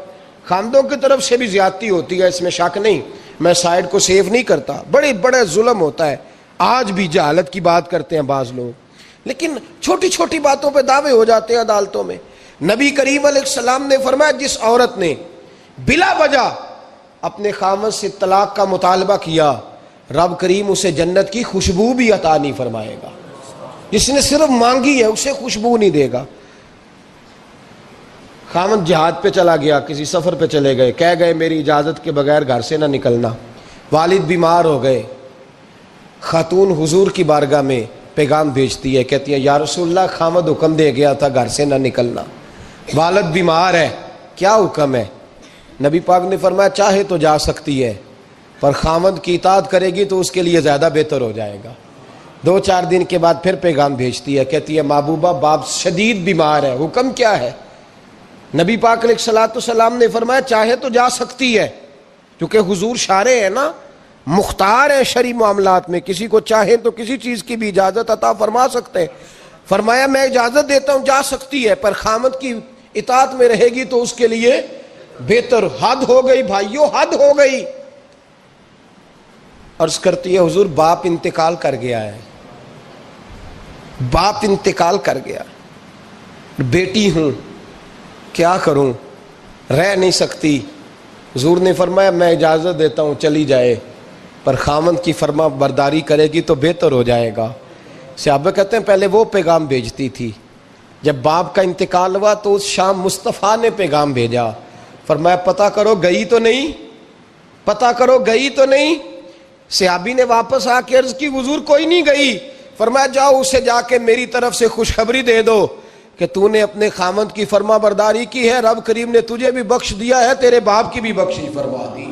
خامدوں کی طرف سے بھی زیادتی ہوتی ہے، اس میں شک نہیں، میں سائڈ کو سیف نہیں کرتا، بڑے ظلم ہوتا ہے. آج بھی جہالت کی بات کرتے ہیں بعض لوگ، لیکن چھوٹی چھوٹی باتوں پہ دعوے ہو جاتے ہیں عدالتوں میں. نبی کریم علیہ السلام نے فرمایا جس عورت نے بلا وجہ اپنے خامد سے طلاق کا مطالبہ کیا رب کریم اسے جنت کی خوشبو بھی عطا نہیں فرمائے گا. جس نے صرف مانگی ہے اسے خوشبو نہیں دے گا. خامد جہاد پہ چلا گیا، کسی سفر پہ چلے گئے، کہہ گئے میری اجازت کے بغیر گھر سے نہ نکلنا. والد بیمار ہو گئے، خاتون حضور کی بارگاہ میں پیغام بھیجتی ہے، کہتی ہے یا رسول اللہ خامد حکم دے گیا تھا گھر سے نہ نکلنا، والد بیمار ہے، کیا حکم ہے؟ نبی پاک نے فرمایا چاہے تو جا سکتی ہے، پر خامد کی اطاعت کرے گی تو اس کے لیے زیادہ بہتر ہو جائے گا. 2-4 دن کے بعد پھر پیغام بھیجتی ہے، کہتی ہے محبوبہ باپ شدید بیمار ہے، حکم کیا ہے؟ نبی پاک علیہ الصلوۃ والسلام نے فرمایا چاہے تو جا سکتی ہے، کیونکہ حضور شارع ہے نا، مختار ہے شرعی معاملات میں، کسی کو چاہے تو کسی چیز کی بھی اجازت عطا فرما سکتے ہیں. فرمایا میں اجازت دیتا ہوں جا سکتی ہے، پر خامد کی اطاعت میں رہے گی تو اس کے لیے بہتر. حد ہو گئی بھائیو، حد ہو گئی. عرض کرتی ہے حضور باپ انتقال کر گیا ہے، باپ انتقال کر گیا، بیٹی ہوں کیا کروں، رہ نہیں سکتی. حضور نے فرمایا میں اجازت دیتا ہوں چلی جائے، پر خامد کی فرما برداری کرے گی تو بہتر ہو جائے گا. صحابہ کہتے ہیں پہلے وہ پیغام بھیجتی تھی، جب باپ کا انتقال ہوا تو اس شام مصطفیٰ نے پیغام بھیجا، فرمایا پتہ کرو گئی تو نہیں، پتہ کرو گئی تو نہیں. صحابی نے واپس آ کے عرض کی حضور کوئی نہیں گئی. فرمایا جاؤ اسے جا کے میری طرف سے خوشخبری دے دو کہ تو نے اپنے خامد کی فرما برداری کی ہے، رب کریم نے تجھے بھی بخش دیا ہے، تیرے باپ کی بھی بخشش فرما دی،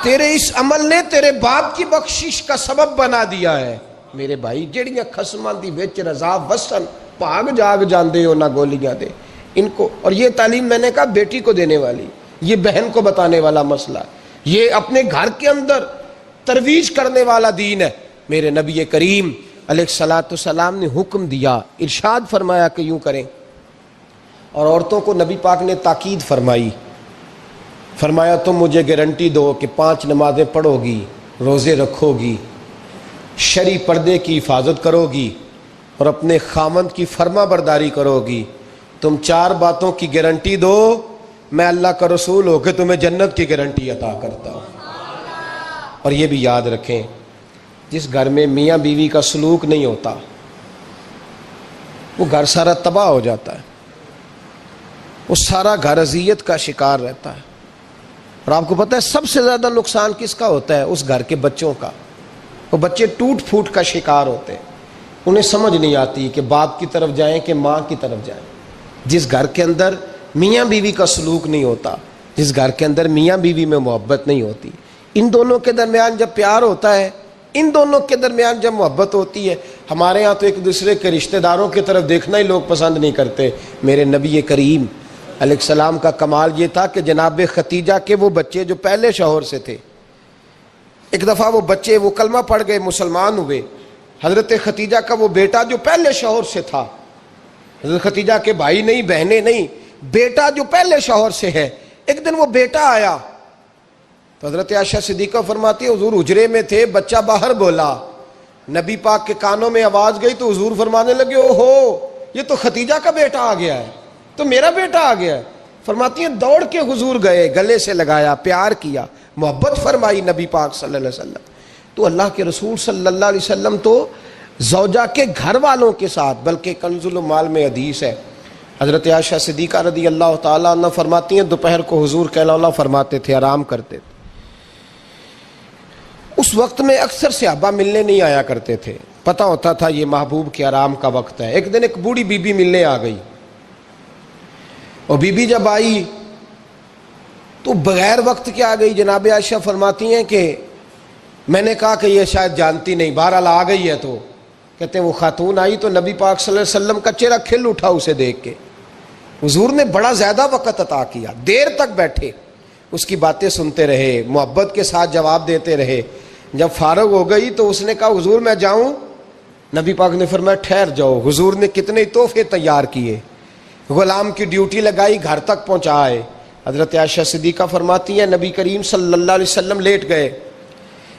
تیرے اس عمل نے تیرے باپ کی بخشش کا سبب بنا دیا ہے. میرے بھائی جڑیاں خسماں دی وچ رضا وسن پاگ جاگ جاندے ہو نہ گولیاں دے ان کو. اور یہ تعلیم میں نے کہا بیٹی کو دینے والی، یہ بہن کو بتانے والا مسئلہ، یہ اپنے گھر کے اندر ترویج کرنے والا دین ہے. میرے نبی کریم علیہ الصلوۃ والسلام نے حکم دیا، ارشاد فرمایا کہ یوں کریں. اور عورتوں کو نبی پاک نے تاکید فرمائی، فرمایا تم مجھے گارنٹی دو کہ 5 نمازیں پڑھو گی، روزے رکھو گی، شرعی پردے کی حفاظت کرو گی اور اپنے خامند کی فرما برداری کرو گی. تم 4 باتوں کی گارنٹی دو، میں اللہ کا رسول ہو کے تمہیں جنت کی گارنٹی عطا کرتا ہوں. اور یہ بھی یاد رکھیں جس گھر میں میاں بیوی کا سلوک نہیں ہوتا وہ گھر سارا تباہ ہو جاتا ہے، وہ سارا گھر اذیت کا شکار رہتا ہے. اور آپ کو پتہ ہے سب سے زیادہ نقصان کس کا ہوتا ہے؟ اس گھر کے بچوں کا. وہ بچے ٹوٹ پھوٹ کا شکار ہوتے ہیں، انہیں سمجھ نہیں آتی کہ باپ کی طرف جائیں کہ ماں کی طرف جائیں. جس گھر کے اندر میاں بیوی کا سلوک نہیں ہوتا، جس گھر کے اندر میاں بیوی میں محبت نہیں ہوتی، ان دونوں کے درمیان جب پیار ہوتا ہے، ان دونوں کے درمیان جب محبت ہوتی ہے. ہمارے ہاں تو ایک دوسرے کے رشتہ داروں کی طرف دیکھنا ہی لوگ پسند نہیں کرتے. میرے نبی کریم علیہ السلام کا کمال یہ تھا کہ جناب ختیجہ کے وہ بچے جو پہلے شوہر سے تھے، ایک دفعہ وہ بچے وہ کلمہ پڑھ گئے، مسلمان ہوئے۔ حضرت ختیجہ کا وہ بیٹا جو پہلے شوہر سے تھا، حضرت ختیجہ کے بھائی نہیں، بہنیں نہیں، بیٹا جو پہلے شوہر سے ہے، ایک دن وہ بیٹا آیا تو حضرت عائشہ صدیقہ فرماتی ہے حضور حجرے میں تھے، بچہ باہر بولا، نبی پاک کے کانوں میں آواز گئی تو حضور فرمانے لگے او ہو یہ تو ختیجہ کا بیٹا آ گیا ہے، تو میرا بیٹا آ گیا ہے۔ فرماتی ہیں دوڑ کے حضور گئے، گلے سے لگایا، پیار کیا، محبت فرمائی نبی پاک صلی اللہ علیہ وسلم۔ تو اللہ کے رسول صلی اللہ علیہ وسلم تو زوجہ کے گھر والوں کے ساتھ، بلکہ کنز المال میں حدیث ہے، حضرت عائشہ صدیقہ رضی اللہ تعالیٰ عنہ فرماتی ہیں دوپہر کو حضور کہلا فرماتے تھے، آرام کرتے تھے۔ اس وقت میں اکثر صحابہ ملنے نہیں آیا کرتے تھے، پتہ ہوتا تھا یہ محبوب کے آرام کا وقت ہے۔ ایک دن ایک بوڑھی بی بی ملنے آ گئی، اور بی بی جب آئی تو بغیر وقت کے آ گئی۔ جناب عائشہ فرماتی ہیں کہ میں نے کہا کہ یہ شاید جانتی نہیں، بہرحال آ گئی ہے۔ تو کہتے ہیں وہ خاتون آئی تو نبی پاک صلی اللہ علیہ وسلم کا چہرہ کھل اٹھا اسے دیکھ کے۔ حضور نے بڑا زیادہ وقت عطا کیا، دیر تک بیٹھے، اس کی باتیں سنتے رہے، محبت کے ساتھ جواب دیتے رہے۔ جب فارغ ہو گئی تو اس نے کہا حضور میں جاؤں؟ نبی پاک نے فرمایا ٹھہر جاؤ۔ حضور نے کتنے تحفے تیار کیے، غلام کی ڈیوٹی لگائی، گھر تک پہنچائے۔ حضرت عائشہ صدیقہ فرماتی ہیں نبی کریم صلی اللہ علیہ وسلم لیٹ گئے،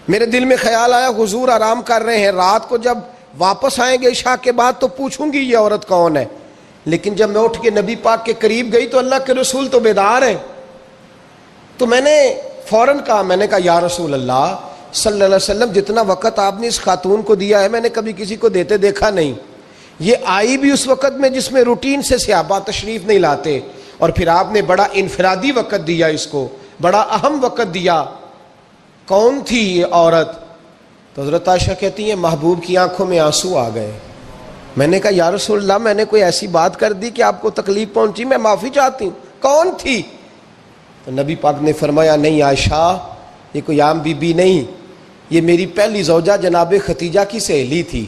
میرے دل میں خیال آیا حضور آرام کر رہے ہیں، رات کو جب واپس آئیں گے عشاء کے بعد تو پوچھوں گی یہ عورت کون ہے۔ لیکن جب میں اٹھ کے نبی پاک کے قریب گئی تو اللہ کے رسول تو بیدار ہیں۔ تو میں نے فوراً کہا، میں نے کہا یا رسول اللہ صلی اللہ علیہ وسلم جتنا وقت آپ نے اس خاتون کو دیا ہے میں نے کبھی کسی کو دیتے دیکھا نہیں۔ یہ آئی بھی اس وقت میں جس میں روٹین سے صحابہ تشریف نہیں لاتے، اور پھر آپ نے بڑا انفرادی وقت دیا، اس کو بڑا اہم وقت دیا۔ کون تھی یہ عورت؟ تو حضرت عائشہ کہتی ہیں محبوب کی آنکھوں میں آنسو آ گئے۔ میں نے کہا یا رسول اللہ میں نے کوئی ایسی بات کر دی کہ آپ کو تکلیف پہنچی، میں معافی چاہتی ہوں، کون تھی؟ تو نبی پاک نے فرمایا نہیں عائشہ یہ کوئی عام بی بی نہیں، یہ میری پہلی زوجہ جناب ختیجہ کی سہیلی تھی۔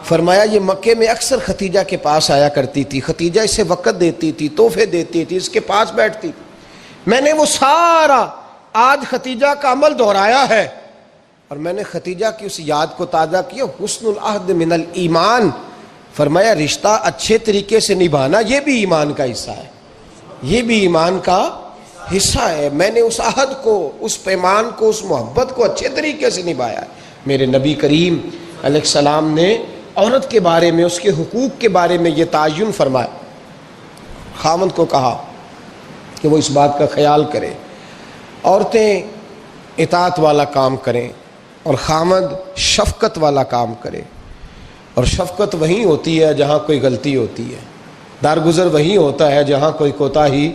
فرمایا یہ مکے میں اکثر ختیجہ کے پاس آیا کرتی تھی، ختیجہ اسے وقت دیتی تھی، تحفے دیتی تھی، اس کے پاس بیٹھتی تھی۔ میں نے وہ سارا آج ختیجہ کا عمل دہرایا ہے، اور میں نے ختیجہ کی اس یاد کو تازہ کیا۔ حسن العہد من الایمان، فرمایا رشتہ اچھے طریقے سے نبھانا یہ بھی ایمان کا حصہ ہے، یہ بھی ایمان کا حصہ ہے۔ میں نے اس عہد کو، اس پیمان کو، اس محبت کو اچھے طریقے سے نبھایا ہے۔ میرے نبی کریم علیہ السلام نے عورت کے بارے میں، اس کے حقوق کے بارے میں یہ تعین فرمایا۔ خاوند کو کہا کہ وہ اس بات کا خیال کرے، عورتیں اطاعت والا کام کریں اور خاوند شفقت والا کام کرے۔ اور شفقت وہیں ہوتی ہے جہاں کوئی غلطی ہوتی ہے، درگزر وہیں ہوتا ہے جہاں کوئی کوتاہی۔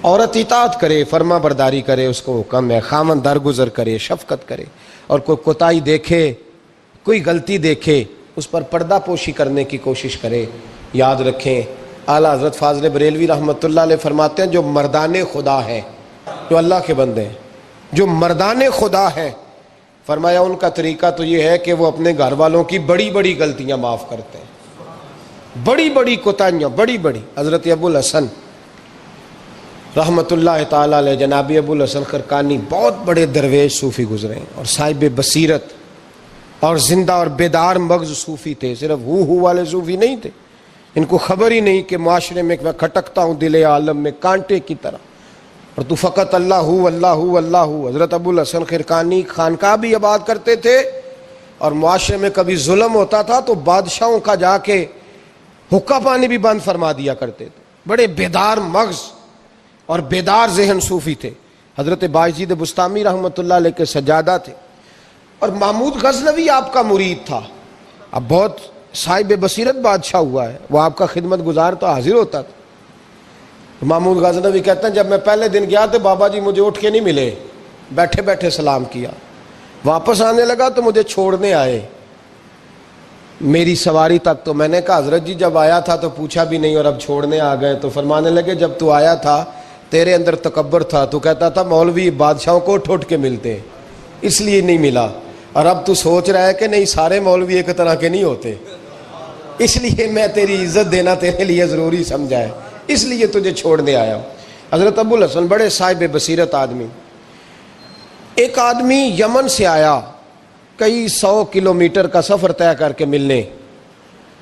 عورت اطاعت کرے، فرما برداری کرے، اس کو حکم ہے، خاوند درگزر کرے، شفقت کرے، اور کوئی کوتاہی دیکھے، کوئی غلطی دیکھے اس پر پردہ پوشی کرنے کی کوشش کرے۔ یاد رکھیں اعلیٰ حضرت فاضل بریلوی رحمۃ اللہ علیہ فرماتے ہیں جو مردان خدا ہیں، جو اللہ کے بندے ہیں، جو مردان خدا ہیں، فرمایا ان کا طریقہ تو یہ ہے کہ وہ اپنے گھر والوں کی بڑی بڑی غلطیاں معاف کرتے ہیں، بڑی بڑی کوتاہیاں، بڑی بڑی۔ حضرت ابو الحسن رحمۃ اللہ تعالیٰ علیہ، جناب ابو الحسن خرقانی بہت بڑے درویش صوفی گزرے ہیں، اور صاحب بصیرت اور زندہ اور بیدار مغز صوفی تھے، صرف ہو والے صوفی نہیں تھے۔ ان کو خبر ہی نہیں کہ معاشرے میں میں کھٹکتا ہوں دل عالم میں کانٹے کی طرح، اور تو فقط اللہ ہو اللہ ہو اللہ ہو۔ حضرت ابو الحسن خرقانی خانقاہ بھی آباد کرتے تھے، اور معاشرے میں کبھی ظلم ہوتا تھا تو بادشاہوں کا جا کے حقہ پانی بھی بند فرما دیا کرتے تھے۔ بڑے بیدار مغز اور بیدار ذہن صوفی تھے۔ حضرت باجید بستامی رحمۃ اللہ علیہ کے سجادہ تھے، اور محمود غزنوی آپ کا مرید تھا۔ اب بہت صاحب بصیرت بادشاہ ہوا ہے، وہ آپ کا خدمت گزار تو حاضر ہوتا تھا۔ محمود غزنوی کہتے ہیں جب میں پہلے دن گیا تو بابا جی مجھے اٹھ کے نہیں ملے، بیٹھے بیٹھے سلام کیا، واپس آنے لگا تو مجھے چھوڑنے آئے میری سواری تک۔ تو میں نے کہا حضرت جی جب آیا تھا تو پوچھا بھی نہیں اور اب چھوڑنے آ گئے۔ تو فرمانے لگے جب تو آیا تھا تیرے اندر تکبر تھا، تو کہتا تھا مولوی بادشاہوں کو اٹھ اٹھ کے ملتے اس لیے نہیں ملا، اور اب تو سوچ رہا ہے کہ نہیں سارے مولوی ایک طرح کے نہیں ہوتے، اس لیے میں تیری عزت دینا تیرے لیے ضروری سمجھا ہے۔ اس لیے تجھے چھوڑنے آیا ہوں۔ حضرت ابو الحسن بڑے صاحب بصیرت آدمی، ایک آدمی یمن سے آیا کئی 100 کلومیٹر کا سفر طے کر کے ملنے،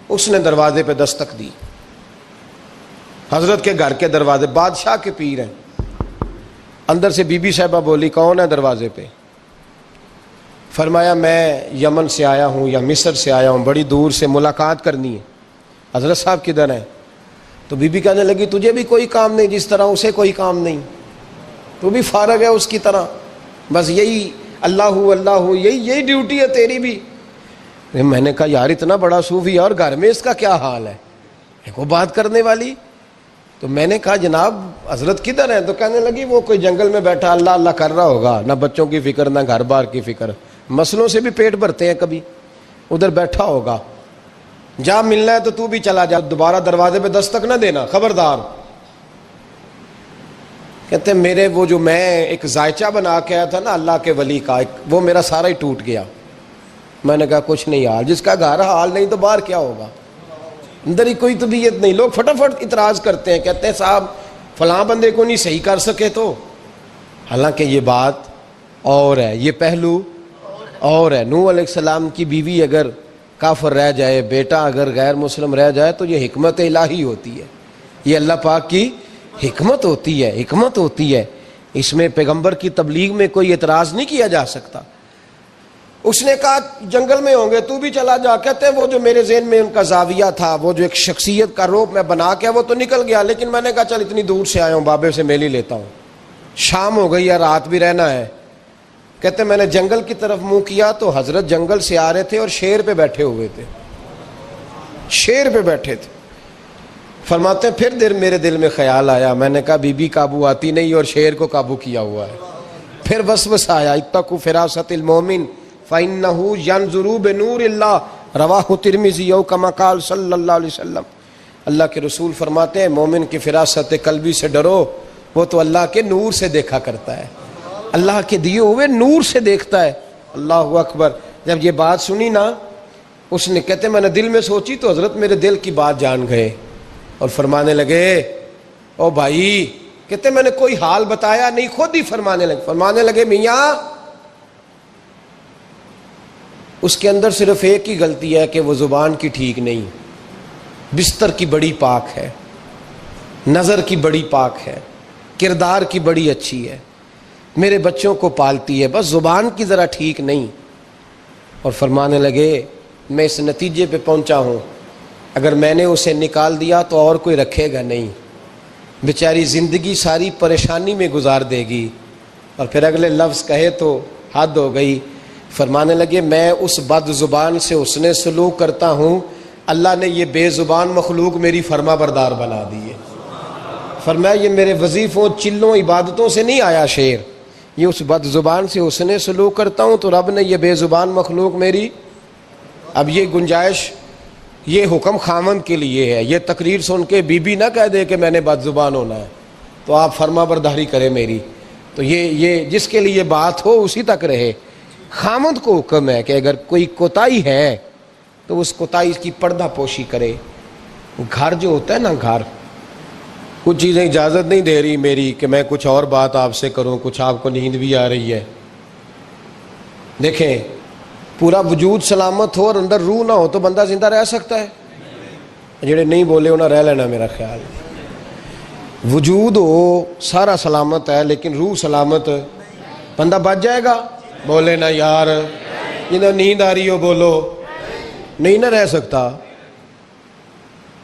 اس نے دروازے پہ دستک دی، حضرت کے گھر کے دروازے، بادشاہ کے پیر ہیں، اندر سے بی بی صاحبہ بولی کون ہے دروازے پہ؟ فرمایا میں یمن سے آیا ہوں یا مصر سے آیا ہوں، بڑی دور سے ملاقات کرنی ہے۔ حضرت صاحب کدھر ہیں؟ تو بی بی کہنے لگی تجھے بھی کوئی کام نہیں جس طرح اسے کوئی کام نہیں، تو بھی فارغ ہے اس کی طرح، بس یہی اللہ اللہ یہی ڈیوٹی ہے تیری بھی۔ میں نے کہا یار اتنا بڑا صوفی اور گھر میں اس کا کیا حال ہے، ایک وہ بات کرنے والی۔ تو میں نے کہا جناب حضرت کدھر ہیں؟ تو کہنے لگی وہ کوئی جنگل میں بیٹھا اللہ اللہ کر رہا ہوگا، نہ بچوں کی فکر نہ گھر بار کی فکر، مسئلوں سے بھی پیٹ بھرتے ہیں، کبھی ادھر بیٹھا ہوگا، جا ملنا ہے تو تو بھی چلا جا، دوبارہ دروازے پہ دستک نہ دینا خبردار۔ کہتے ہیں میرے وہ جو میں ایک ذائچہ بنا کے آیا تھا نا اللہ کے ولی کا، وہ میرا سارا ہی ٹوٹ گیا۔ میں نے کہا کچھ نہیں یار، جس کا گھر حال نہیں تو باہر کیا ہوگا، اندر ہی کوئی طبیعت نہیں۔ لوگ فٹافٹ اعتراض کرتے ہیں، کہتے ہیں صاحب فلاں بندے کو نہیں صحیح کر سکے تو، حالانکہ یہ بات اور ہے، یہ پہلو اور ہے۔ نوح علیہ السلام کی بیوی اگر کافر رہ جائے، بیٹا اگر غیر مسلم رہ جائے تو یہ حکمت الہی ہوتی ہے، یہ اللہ پاک کی حکمت ہوتی ہے، حکمت ہوتی ہے، اس میں پیغمبر کی تبلیغ میں کوئی اعتراض نہیں کیا جا سکتا۔ اس نے کہا جنگل میں ہوں گے تو بھی چلا جا۔ کہتے ہیں وہ جو میرے ذہن میں ان کا زاویہ تھا، وہ جو ایک شخصیت کا روپ میں بنا کے وہ تو نکل گیا، لیکن میں نے کہا چل اتنی دور سے آیا ہوں بابے سے میل ہی لیتا ہوں، شام ہو گئی ہے رات بھی رہنا ہے۔ کہتے ہیں میں نے جنگل کی طرف منہ کیا تو حضرت جنگل سے آ رہے تھے اور شیر پہ بیٹھے ہوئے تھے، شیر پہ بیٹھے تھے۔ فرماتے ہیں پھر میرے دل میں خیال آیا، میں نے کہا بی بی قابو آتی نہیں اور شیر کو قابو کیا ہوا ہے۔ پھر وسوسہ آیا اتقوا فراست المومن فإنہ ینظر بنور اللہ، رواہ ترمذی او کما قال صلی اللہ علیہ وسلم۔ اللہ کے رسول فرماتے ہیں مومن کی فراست قلبی سے ڈرو، وہ تو اللہ کے نور سے دیکھا کرتا ہے، اللہ کے دیے ہوئے نور سے دیکھتا ہے۔ اللہ اکبر۔ جب یہ بات سنی نا، اس نے کہتے میں نے دل میں سوچی تو حضرت میرے دل کی بات جان گئے اور فرمانے لگے او بھائی، کہتے میں نے کوئی حال بتایا نہیں، خود ہی فرمانے لگے میاں اس کے اندر صرف ایک ہی غلطی ہے کہ وہ زبان کی ٹھیک نہیں، بستر کی بڑی پاک ہے، نظر کی بڑی پاک ہے، کردار کی بڑی اچھی ہے، میرے بچوں کو پالتی ہے، بس زبان کی ذرا ٹھیک نہیں۔ اور فرمانے لگے میں اس نتیجے پہ پہنچا ہوں اگر میں نے اسے نکال دیا تو اور کوئی رکھے گا نہیں، بیچاری زندگی ساری پریشانی میں گزار دے گی، اور پھر اگلے لفظ کہے تو حد ہو گئی۔ فرمانے لگے میں اس بد زبان سے اس نے سلوک کرتا ہوں، اللہ نے یہ بے زبان مخلوق میری فرما بردار بنا دی ہے۔ فرمایا یہ میرے وظیفوں چلوں عبادتوں سے نہیں آیا شعر، یہ اس بد زبان سے اس نے سلوک کرتا ہوں تو رب نے یہ بے زبان مخلوق میری۔ اب یہ گنجائش، یہ حکم خامند کے لیے ہے، یہ تقریر سن کے بی بی نہ کہہ دے کہ میں نے بد زبان ہونا ہے تو آپ فرما برداری کریں میری، تو یہ جس کے لیے بات ہو اسی تک رہے۔ خامند کو حکم ہے کہ اگر کوئی کوتاہی ہے تو اس کوتاہی کی پردہ پوشی کرے۔ گھر جو ہوتا ہے نا، گھر کچھ چیزیں اجازت نہیں دے رہی میری کہ میں کچھ اور بات آپ سے کروں، کچھ آپ کو نیند بھی آ رہی ہے۔ دیکھیں پورا وجود سلامت ہو اور اندر روح نہ ہو تو بندہ زندہ رہ سکتا ہے؟ جڑے نہیں بولے انہیں رہ لینا میرا خیال۔ وجود ہو سارا سلامت ہے لیکن روح سلامت، بندہ بچ جائے گا؟ بولے نا یار، جنہیں نیند آ رہی ہو بولو، نہیں نہ رہ سکتا۔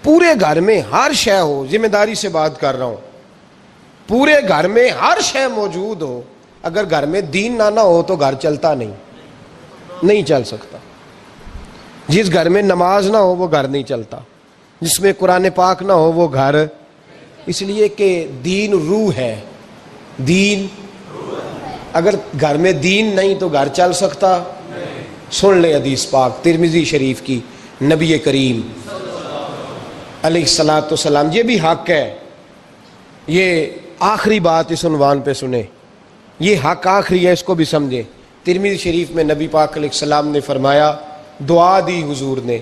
پورے گھر میں ہر شے ہو، ذمہ داری سے بات کر رہا ہوں، پورے گھر میں ہر شے موجود ہو، اگر گھر میں دین نہ ہو تو گھر چلتا نہیں چل سکتا۔ جس گھر میں نماز نہ ہو وہ گھر نہیں چلتا، جس میں قرآن پاک نہ ہو وہ گھر، اس لیے کہ دین روح ہے، دین اگر گھر میں دین نہیں تو گھر چل سکتا؟ سن لے حدیث پاک ترمذی شریف کی، نبی کریم علیہ الصلاۃ والسلام، یہ بھی حق ہے، یہ آخری بات اس عنوان پہ سنیں، یہ حق آخری ہے، اس کو بھی سمجھیں۔ ترمذی شریف میں نبی پاک علیہ السلام نے فرمایا، دعا دی حضور نے،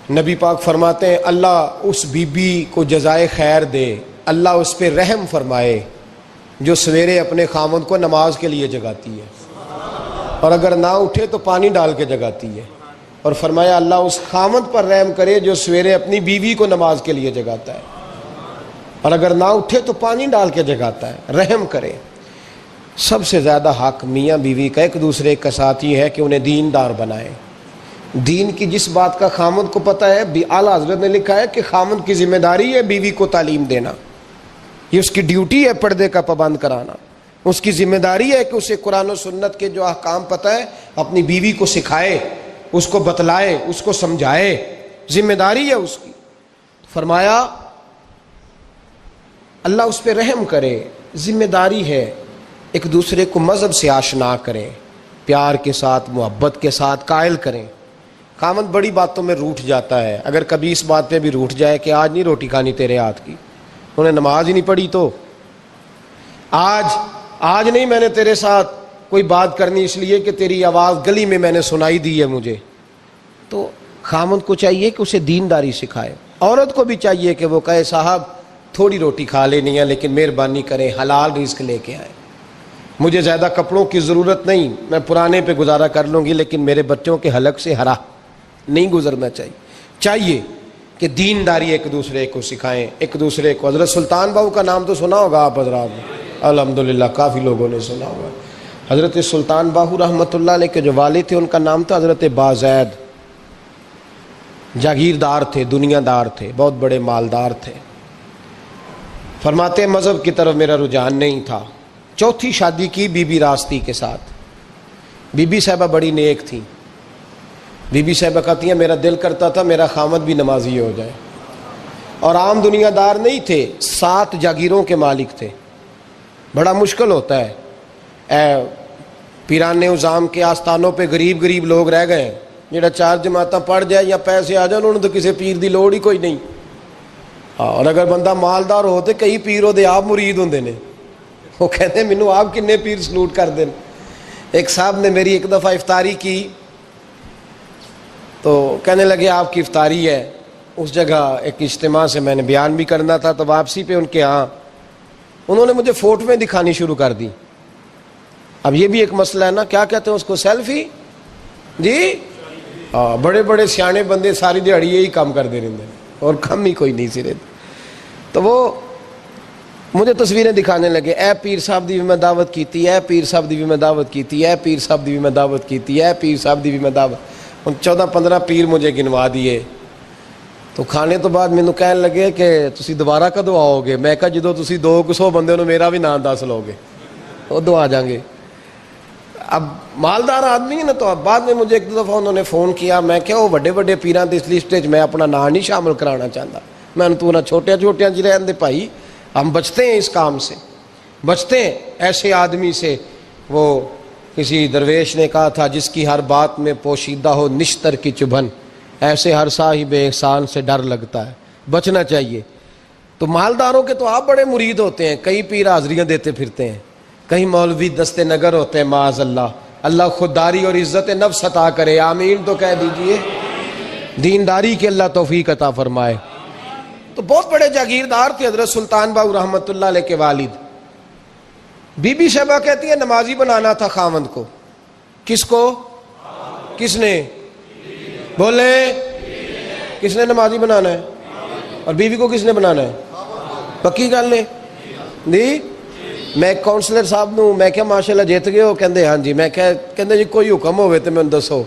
نبی پاک فرماتے ہیں اللہ اس بی بی کو جزائے خیر دے، اللہ اس پہ رحم فرمائے جو سویرے اپنے خامند کو نماز کے لیے جگاتی ہے، اور اگر نہ اٹھے تو پانی ڈال کے جگاتی ہے، اور فرمایا اللہ اس خامند پر رحم کرے جو سویرے اپنی بیوی کو نماز کے لیے جگاتا ہے، اور اگر نہ اٹھے تو پانی ڈال کے جگاتا ہے، رحم کرے۔ سب سے زیادہ حق میاں بیوی کا ایک دوسرے کا ساتھ یہ ہے کہ انہیں دیندار بنائے۔ دین کی جس بات کا خامند کو پتہ ہے، اعلیٰ حضرت نے لکھا ہے کہ خامند کی ذمہ داری ہے بیوی کو تعلیم دینا، یہ اس کی ڈیوٹی ہے پردے کا پابند کرانا، اس کی ذمہ داری ہے کہ اسے قرآن و سنت کے جو احکام پتہ ہے اپنی بیوی کو سکھائے، اس کو بتلائے، اس کو سمجھائے، ذمہ داری ہے اس کی۔ فرمایا اللہ اس پہ رحم کرے، ذمہ داری ہے ایک دوسرے کو مذہب سے آشنا کریں، پیار کے ساتھ محبت کے ساتھ قائل کریں۔ خامند بڑی باتوں میں روٹھ جاتا ہے، اگر کبھی اس بات پہ بھی روٹھ جائے کہ آج نہیں روٹی کھانی تیرے ہاتھ کی، انہیں نماز ہی نہیں پڑھی، تو آج نہیں میں نے تیرے ساتھ کوئی بات کرنی اس لیے کہ تیری آواز گلی میں نے سنائی دی ہے مجھے، تو خامند کو چاہیے کہ اسے دینداری سکھائے۔ عورت کو بھی چاہیے کہ وہ کہے صاحب تھوڑی روٹی کھا لینی ہے لیکن مہربانی کریں حلال رزق لے کے آئیں، مجھے زیادہ کپڑوں کی ضرورت نہیں، میں پرانے پہ گزارا کر لوں گی لیکن میرے بچوں کے حلق سے ہرا نہیں گزرنا چاہیے کہ دینداری ایک دوسرے کو سکھائیں، ایک دوسرے کو۔ حضرت سلطان باہو کا نام تو سنا ہوگا آپ حضرات نے، الحمدللہ کافی لوگوں نے سنا ہوگا۔ حضرت سلطان باہو رحمۃ اللہ علیہ کے جو والد تھے ان کا نام تھا حضرت بازید، جاگیردار تھے، دنیا دار تھے، بہت بڑے مالدار تھے۔ فرماتے مذہب کی طرف میرا رجحان نہیں تھا، چوتھی شادی کی بی بی راستی کے ساتھ۔ بی بی صاحبہ بڑی نیک تھی، بی بی صاحبہ کہتی ہیں میرا دل کرتا تھا میرا خامد بھی نمازی ہو جائے، اور عام دنیا دار نہیں تھے، 7 جاگیروں کے مالک تھے۔ بڑا مشکل ہوتا ہے، پیران نظام کے آستانوں پہ غریب لوگ رہ گئے، جڑا 4 جماعتاں پڑھ جائے یا پیسے آ جائیں انہوں نے تو کسی پیر دی لوڑ ہی کوئی نہیں، اور اگر بندہ مالدار ہو تو کئی پیروں دے آپ مرید ہوندے نے، وہ کہتے ہیں مینوں آپ کنے پیر سلوٹ کر دیں۔ ایک صاحب نے میری ایک دفعہ افطاری کی تو کہنے لگے آپ کی افطاری ہے، اس جگہ ایک اجتماع سے میں نے بیان بھی کرنا تھا، تو واپسی پہ ان کے ہاں انہوں نے مجھے فوٹویں دکھانی شروع کر دی۔ اب یہ بھی ایک مسئلہ ہے نا، کیا کہتے ہیں اس کو، سیلفی جی، بڑے بڑے سیانے بندے ساری دیہڑی یہی کام کرتے رہتے ہیں اور کم ہی کوئی نہیں سرے، تو وہ مجھے تصویریں دکھانے لگے، اے پیر صاحب دی بھی میں دعوت کیتی، اے پیر صاحب دی بھی میں دعوت کیتی، اے پیر صاحب دی بھی میں دعوت کیتی، اے پیر صاحب دی بھی میں دعوت، 14-15 پیر مجھے گنوا دیے۔ تو کھانے تو بعد مینوں کہنے لگے کہ تسی دوبارہ کدو آؤ گے؟ میں کہا جدو تسی 200 بندے نو میرا بھی نام دس لو گے ادو آ جائیں گے۔ اب مالدار آدمی ہے نا، تو اب بعد میں مجھے ایک دو دفعہ انہوں نے فون کیا، میں کہا وہ بڑے بڑے پیراں دی اس لسٹ وچ میں اپنا نام نہیں شامل کرانا چاہتا، میں نے تو نہ چھوٹیاں جی رہن دے بھائی، ہم بچتے ہیں اس کام سے، بچتے ہیں ایسے آدمی سے۔ وہ کسی درویش نے کہا تھا جس کی ہر بات میں پوشیدہ ہو نشتر کی چبھن، ایسے ہر صاحب احسان سے ڈر لگتا ہے، بچنا چاہیے۔ تو مالداروں کے تو آپ بڑے مرید ہوتے ہیں، کئی پیر حاضریاں دیتے پھرتے ہیں، کئی مولوی دستے نگر ہوتے ہیں، معاذ اللہ، اللہ خودداری اور عزت نفس عطا کرے، آمین تو کہہ دیجئے، دینداری کی اللہ توفیق عطا فرمائے۔ تو بہت بڑے جاگیردار تھے حضرت سلطان باہو رحمۃ اللہ علیہ کے والد۔ بی بی صاحبہ کہتی ہے نمازی بنانا تھا خاوند کو، کس کو؟ کس نے بولے؟ کس نے نمازی بنانا ہے؟ اور بیوی کو کس نے بنانا ہے؟ پکی گل ہے جی۔ میں ایک کونسلر صاحب نوں میں کہا ماشاءاللہ جیت گئے ہو؟ کہندے ہاں جی۔ میں کہندے جی کوئی حکم ہوئے تو مینوں دسو۔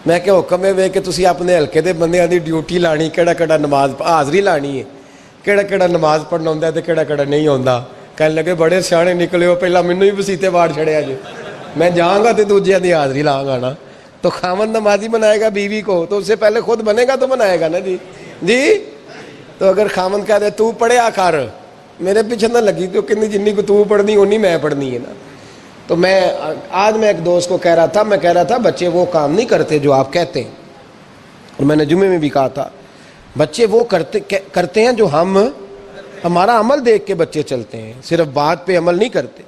میں کہ حکم ہے کہ تسی اپنے ہلکے دے بندیاں دی ڈیوٹی لانی، کیڑا نماز حاضری لانی ہے، کیڑا نماز پڑھنا ہوندا ہے تے کیڑا نہیں ہوندا۔ کہنے لگے بڑے سیانے نکلے ہو، پہلا مینوں ہی وسیتے واڑ چھڑیا جی، میں جاؤں گا تے دوجیاں دی حاضری لاں گا نا۔ تو خاوند نمازی بنائے گا بیوی کو تو اس سے پہلے خود بنے گا تو بنائے گا نا جی۔ تو اگر خاوند کہہ دے تو پڑھیا کر، میرے پیچھے نہ لگی تو جنی کو تو پڑھنی اونی میں پڑھنی ہے نا۔ تو آج میں ایک دوست کو کہہ رہا تھا بچے وہ کام نہیں کرتے جو آپ کہتے ہیں، اور میں نے جمعے میں بھی کہا تھا بچے وہ کرتے ہیں جو ہمارا عمل دیکھ کے بچے چلتے ہیں، صرف بات پہ عمل نہیں کرتے۔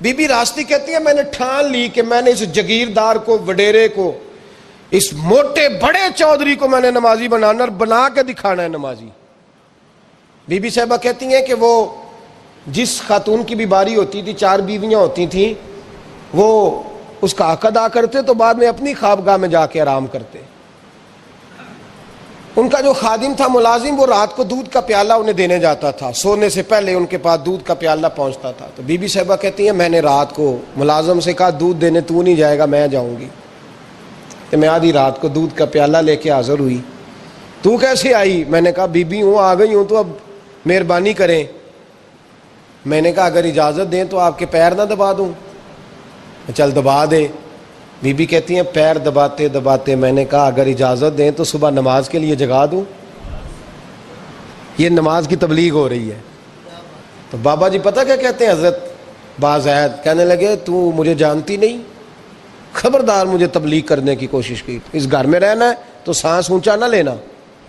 بی بی راستی کہتی ہے میں نے ٹھان لی کہ میں نے اس جگیردار کو، وڈیرے کو اس موٹے بڑے چودھری کو میں نے نمازی بنانا اور بنا کے دکھانا ہے نمازی. بی بی صاحبہ کہتی ہیں کہ وہ جس خاتون کی بھی باری ہوتی تھی, 4 بیویاں ہوتی تھیں, وہ اس کا حق ادا کرتے تو بعد میں اپنی خوابگاہ میں جا کے آرام کرتے. ان کا جو خادم تھا ملازم, وہ رات کو دودھ کا پیالہ انہیں دینے جاتا تھا, سونے سے پہلے ان کے پاس دودھ کا پیالہ پہنچتا تھا. تو بی بی صاحبہ کہتی ہیں میں نے رات کو ملازم سے کہا دودھ دینے تو نہیں جائے گا, میں جاؤں گی. تو میں آدھی رات کو دودھ کا پیالہ لے کے حاضر ہوئی. تو کیسے آئی؟ میں نے کہا بی بی ہوں, آ گئی ہوں, تو اب مہربانی کریں. میں نے کہا اگر اجازت دیں تو آپ کے پیر نہ دبا دوں. چل دبا دے. بی بی کہتی ہیں پیر دباتے دباتے میں نے کہا اگر اجازت دیں تو صبح نماز کے لیے جگا دوں. یہ نماز کی تبلیغ ہو رہی ہے. تو بابا جی پتہ کیا کہتے ہیں حضرت بازید؟ کہنے لگے تو مجھے جانتی نہیں, خبردار مجھے تبلیغ کرنے کی کوشش کی. اس گھر میں رہنا ہے تو سانس اونچا نہ لینا.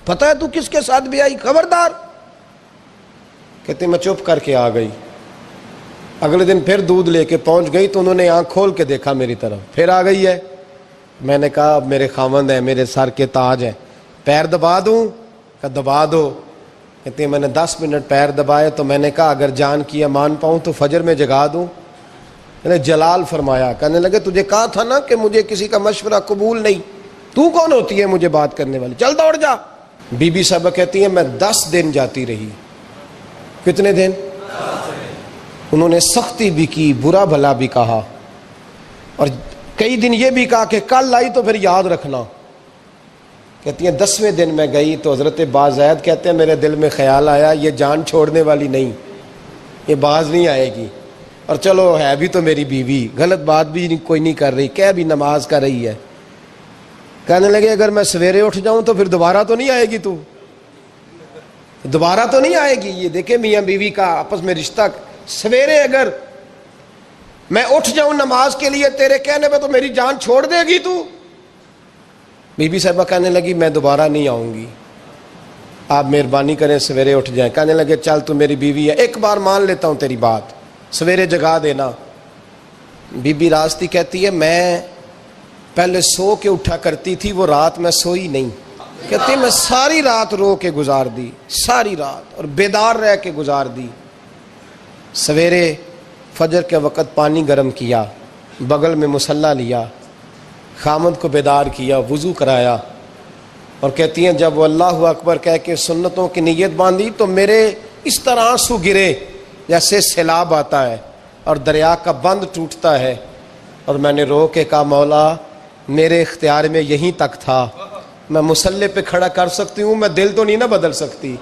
پتہ ہے تو کس کے ساتھ بھی آئی, خبردار. کہتے میں چپ کر کے آ گئی. اگلے دن پھر دودھ لے کے پہنچ گئی تو انہوں نے آنکھ کھول کے دیکھا میری طرف, پھر آ گئی ہے. میں نے کہا اب میرے خاوند ہیں, میرے سر کے تاج ہیں, پیر دبا دوں؟ کہ دبا دو. کہتے ہیں میں نے 10 منٹ پیر دبائے تو میں نے کہا اگر جان کی امان پاؤں تو فجر میں جگا دوں. میں نے جلال فرمایا. کہنے لگے تجھے کہا تھا نا کہ مجھے کسی کا مشورہ قبول نہیں, تو کون ہوتی ہے مجھے بات کرنے والی, چل دوڑ جا. بی بی صاحبہ کہتی ہیں میں 10 دن جاتی رہی. کتنے دن؟ انہوں نے سختی بھی کی, برا بھلا بھی کہا, اور کئی دن یہ بھی کہا کہ کل آئی تو پھر یاد رکھنا. کہتی ہیں 10ویں دن میں گئی تو حضرت بازید کہتے ہیں میرے دل میں خیال آیا یہ جان چھوڑنے والی نہیں, یہ باز نہیں آئے گی. اور چلو ہے بھی تو میری بیوی, غلط بات بھی کوئی نہیں کر رہی, کہہ بھی نماز کر رہی ہے. کہنے لگے اگر میں سویرے اٹھ جاؤں تو پھر دوبارہ تو نہیں آئے گی, تو دوبارہ تو نہیں آئے گی. یہ دیکھیں میاں بیوی کا آپس میں رشتہ. سویرے اگر میں اٹھ جاؤں نماز کے لیے تیرے کہنے پہ تو میری جان چھوڑ دے گی تو. بی بی صاحبہ کہنے لگی میں دوبارہ نہیں آؤں گی, آپ مہربانی کریں سویرے اٹھ جائیں. کہنے لگے چل تو میری بیوی ہے, ایک بار مان لیتا ہوں تیری بات, سویرے جگا دینا. بی بی راستی کہتی ہے میں پہلے سو کے اٹھا کرتی تھی, وہ رات میں سوئی نہیں. کہتی میں ساری رات رو کے گزار دی, ساری رات, اور بیدار رہ کے گزار دی. سویرے فجر کے وقت پانی گرم کیا, بغل میں مصلی لیا, خامد کو بیدار کیا, وضو کرایا, اور کہتی ہیں جب وہ اللہ اکبر کہہ کے سنتوں کی نیت باندھی تو میرے اس طرح آنسو گرے جیسے سیلاب آتا ہے اور دریا کا بند ٹوٹتا ہے. اور میں نے رو کے کہا مولا میرے اختیار میں یہیں تک تھا, میں مصلی پہ کھڑا کر سکتی ہوں, میں دل تو نہیں نہ بدل سکتی,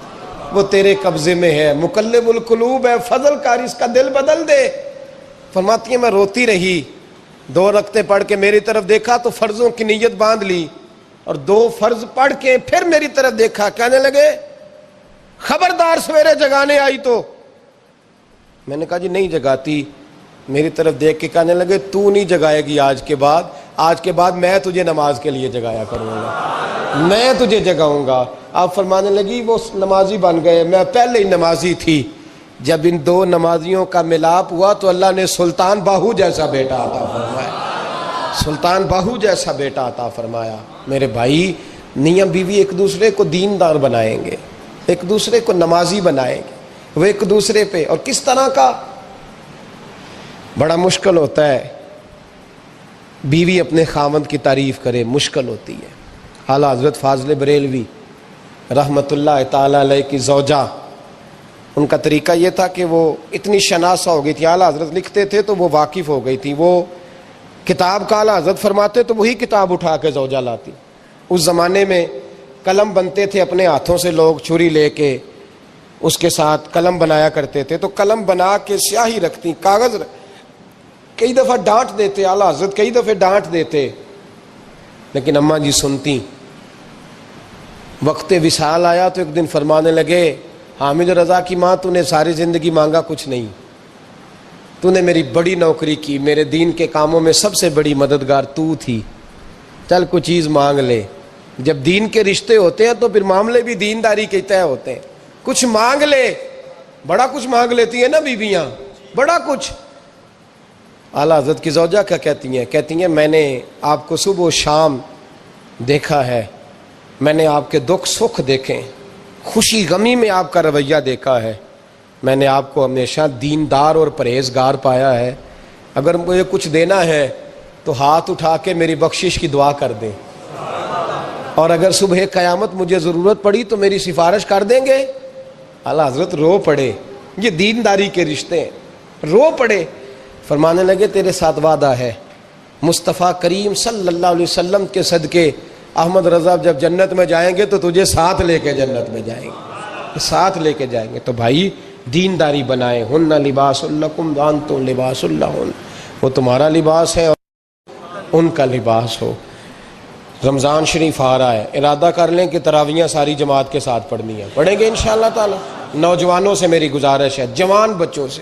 وہ تیرے قبضے میں ہے, مقلب القلوب ہے, فضل کار اس کا دل بدل دے. فرماتی ہیں میں روتی رہی, 2 رکعتیں پڑھ کے میری طرف دیکھا تو فرضوں کی نیت باندھ لی, اور 2 فرض پڑھ کے پھر میری طرف دیکھا. کہنے لگے خبردار سویرے جگانے آئی تو. میں نے کہا جی نہیں جگاتی. میری طرف دیکھ کے کہنے لگے تو نہیں جگائے گی آج کے بعد میں تجھے نماز کے لیے جگایا کروں گا, میں تجھے جگاؤں گا. آپ فرمانے لگی وہ نمازی بن گئے, میں پہلے ہی نمازی تھی. جب ان 2 نمازیوں کا ملاپ ہوا تو اللہ نے سلطان باہو جیسا بیٹا عطا فرمایا, سلطان باہو جیسا بیٹا عطا فرمایا. میرے بھائی میاں بیوی ایک دوسرے کو دیندار بنائیں گے, ایک دوسرے کو نمازی بنائیں گے, وہ ایک دوسرے پہ. اور کس طرح کا بڑا مشکل ہوتا ہے بیوی اپنے خاوند کی تعریف کرے, مشکل ہوتی ہے. اعلیٰ حضرت فاضل بریلوی رحمۃ اللہ تعالی علیہ کی زوجہ, ان کا طریقہ یہ تھا کہ وہ اتنی شناسہ ہو گئی تھی, اعلیٰ حضرت لکھتے تھے تو وہ واقف ہو گئی تھی, وہ کتاب کا اعلیٰ حضرت فرماتے تو وہی کتاب اٹھا کے زوجہ لاتی. اس زمانے میں قلم بنتے تھے اپنے ہاتھوں سے, لوگ چھری لے کے اس کے ساتھ قلم بنایا کرتے تھے, تو قلم بنا کے سیاہی رکھتی, کاغذ کئی دفعہ ڈانٹ دیتے, اعلیٰ حضرت کئی دفعہ ڈانٹ دیتے, لیکن اماں جی سنتی. وقت وصال آیا تو ایک دن فرمانے لگے حامد رضا کی ماں تو نے ساری زندگی مانگا کچھ نہیں, تو نے میری بڑی نوکری کی, میرے دین کے کاموں میں سب سے بڑی مددگار تو تھی, چل کوئی چیز مانگ لے. جب دین کے رشتے ہوتے ہیں تو پھر معاملے بھی دینداری کے طے ہوتے ہیں, کچھ مانگ لے. بڑا کچھ مانگ لیتی ہیں نا بیویاں, بڑا کچھ. اعلیٰ حضرت کی زوجہ کیا کہتی ہیں؟ کہتی ہیں میں نے آپ کو صبح و شام دیکھا ہے، میں نے آپ کے دکھ سکھ دیکھے، خوشی غمی میں آپ کا رویہ دیکھا ہے، میں نے آپ کو ہمیشہ دیندار اور پرہیزگار پایا ہے۔ اگر مجھے کچھ دینا ہے تو ہاتھ اٹھا کے میری بخشش کی دعا کر دیں، اور اگر صبح قیامت مجھے ضرورت پڑی تو میری سفارش کر دیں گے۔ اعلیٰ حضرت رو پڑے، یہ دینداری کے رشتے ہیں، رو پڑے، فرمانے لگے تیرے ساتھ وعدہ ہے، مصطفیٰ کریم صلی اللہ علیہ وسلم کے صدقے احمد رضا جب جنت میں جائیں گے تو تجھے ساتھ لے کے جنت میں جائیں گے، ساتھ لے کے جائیں گے۔ تو بھائی دینداری بنائیں، ہن لباس لکم وانتم لباس لہن، وہ تمہارا لباس ہے اور ان کا لباس ہو۔ رمضان شریف آ رہا ہے، ارادہ کر لیں کہ تراویحیں ساری جماعت کے ساتھ پڑھنی ہیں، پڑھیں گے انشاءاللہ تعالی۔ نوجوانوں سے میری گزارش ہے، جوان بچوں سے،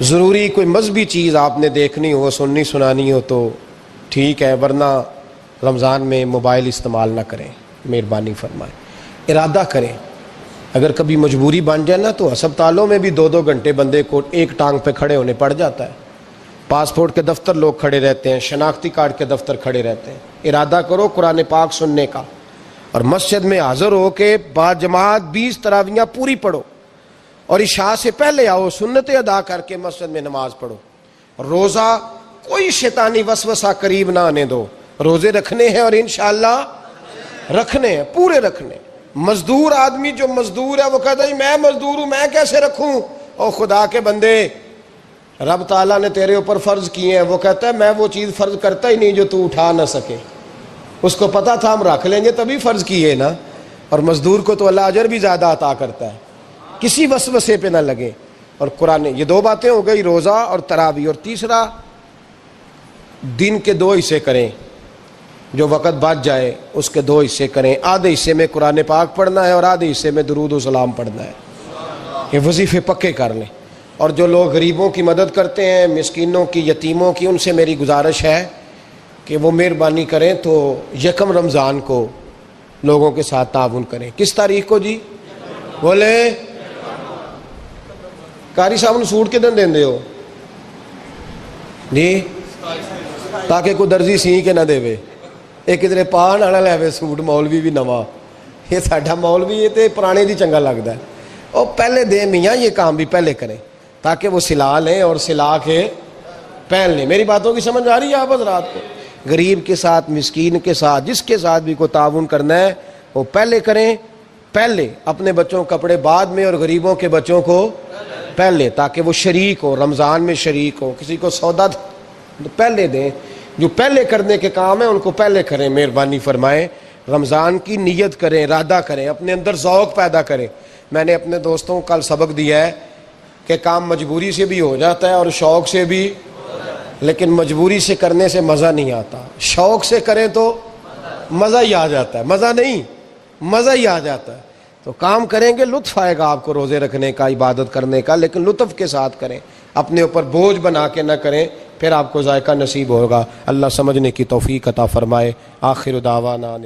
ضروری کوئی مذہبی چیز آپ نے دیکھنی ہو، سننی سنانی ہو تو ٹھیک ہے، ورنہ رمضان میں موبائل استعمال نہ کریں، مہربانی فرمائیں، ارادہ کریں۔ اگر کبھی مجبوری بن جائے نا تو ہسپتالوں میں بھی 2-2 گھنٹے بندے کو ایک ٹانگ پہ کھڑے ہونے پڑ جاتا ہے، پاسپورٹ کے دفتر لوگ کھڑے رہتے ہیں، شناختی کارڈ کے دفتر کھڑے رہتے ہیں۔ ارادہ کرو قرآن پاک سننے کا، اور مسجد میں حاضر ہو کے با جماعت 20 تراویحیں پوری پڑھو، اور عشاء سے پہلے آؤ، سنتیں ادا کر کے مسجد میں نماز پڑھو۔ روزہ کوئی شیطانی وسوسہ قریب نہ آنے دو، روزے رکھنے ہیں اور انشاءاللہ رکھنے ہیں، پورے رکھنے۔ مزدور آدمی جو مزدور ہے وہ کہتا ہے میں مزدور ہوں، میں کیسے رکھوں؟ او خدا کے بندے، رب تعالیٰ نے تیرے اوپر فرض کیے ہیں، وہ کہتا ہے میں وہ چیز فرض کرتا ہی نہیں جو تو اٹھا نہ سکے، اس کو پتا تھا ہم رکھ لیں گے تبھی فرض کیے نا، اور مزدور کو تو اللہ اجر بھی زیادہ عطا کرتا ہے، کسی وسوسے پہ نہ لگے۔ اور قرآن، یہ 2 باتیں ہو گئی، روزہ اور تراویح، اور تیسرا دن کے 2 حصے کریں، جو وقت بچ جائے اس کے 2 حصے کریں، آدھے حصے میں قرآن پاک پڑھنا ہے اور آدھے حصے میں درود و سلام پڑھنا ہے، یہ وظیفے پکے کر لیں۔ اور جو لوگ غریبوں کی مدد کرتے ہیں، مسکینوں کی، یتیموں کی، ان سے میری گزارش ہے کہ وہ مہربانی کریں تو 1 رمضان کو لوگوں کے ساتھ تعاون کریں۔ کس تاریخ کو جی؟ بولے قاری صاحب نے سوٹ کدن دین دے ہو جی، تاکہ کوئی درزی سی کے نہ دے وے، ایک ادھر پان آنا لے وے سوٹ، مولوی بھی نواں، یہ ساڈا مولوی یہ تے پرانے دی چنگا لگتا ہے، اور پہلے دے میاں یہ کام بھی پہلے کریں تاکہ وہ سلا لیں اور سلا کے پہن لیں۔ میری باتوں کی سمجھ آ رہی ہے آپ حضرات کو؟ غریب کے ساتھ، مسکین کے ساتھ، جس کے ساتھ بھی کوئی تعاون کرنا ہے وہ پہلے کریں، پہلے اپنے بچوں کو کپڑے بعد میں اور غریبوں کے بچوں کو پہلے، تاکہ وہ شریک ہو، رمضان میں شریک ہو، کسی کو سودا پہلے دیں، جو پہلے کرنے کے کام ہیں ان کو پہلے کریں، مہربانی فرمائیں۔ رمضان کی نیت کریں، ارادہ کریں، اپنے اندر ذوق پیدا کریں۔ میں نے اپنے دوستوں کو کل سبق دیا ہے کہ کام مجبوری سے بھی ہو جاتا ہے اور شوق سے بھی، لیکن مجبوری سے کرنے سے مزہ نہیں آتا، شوق سے کریں تو مزہ ہی آ جاتا ہے، مزہ نہیں، مزہ ہی آ جاتا ہے۔ تو کام کریں گے، لطف آئے گا آپ کو روزے رکھنے کا، عبادت کرنے کا، لیکن لطف کے ساتھ کریں، اپنے اوپر بوجھ بنا کے نہ کریں، پھر آپ کو ذائقہ نصیب ہوگا۔ اللہ سمجھنے کی توفیق عطا فرمائے۔ آخر دعوانا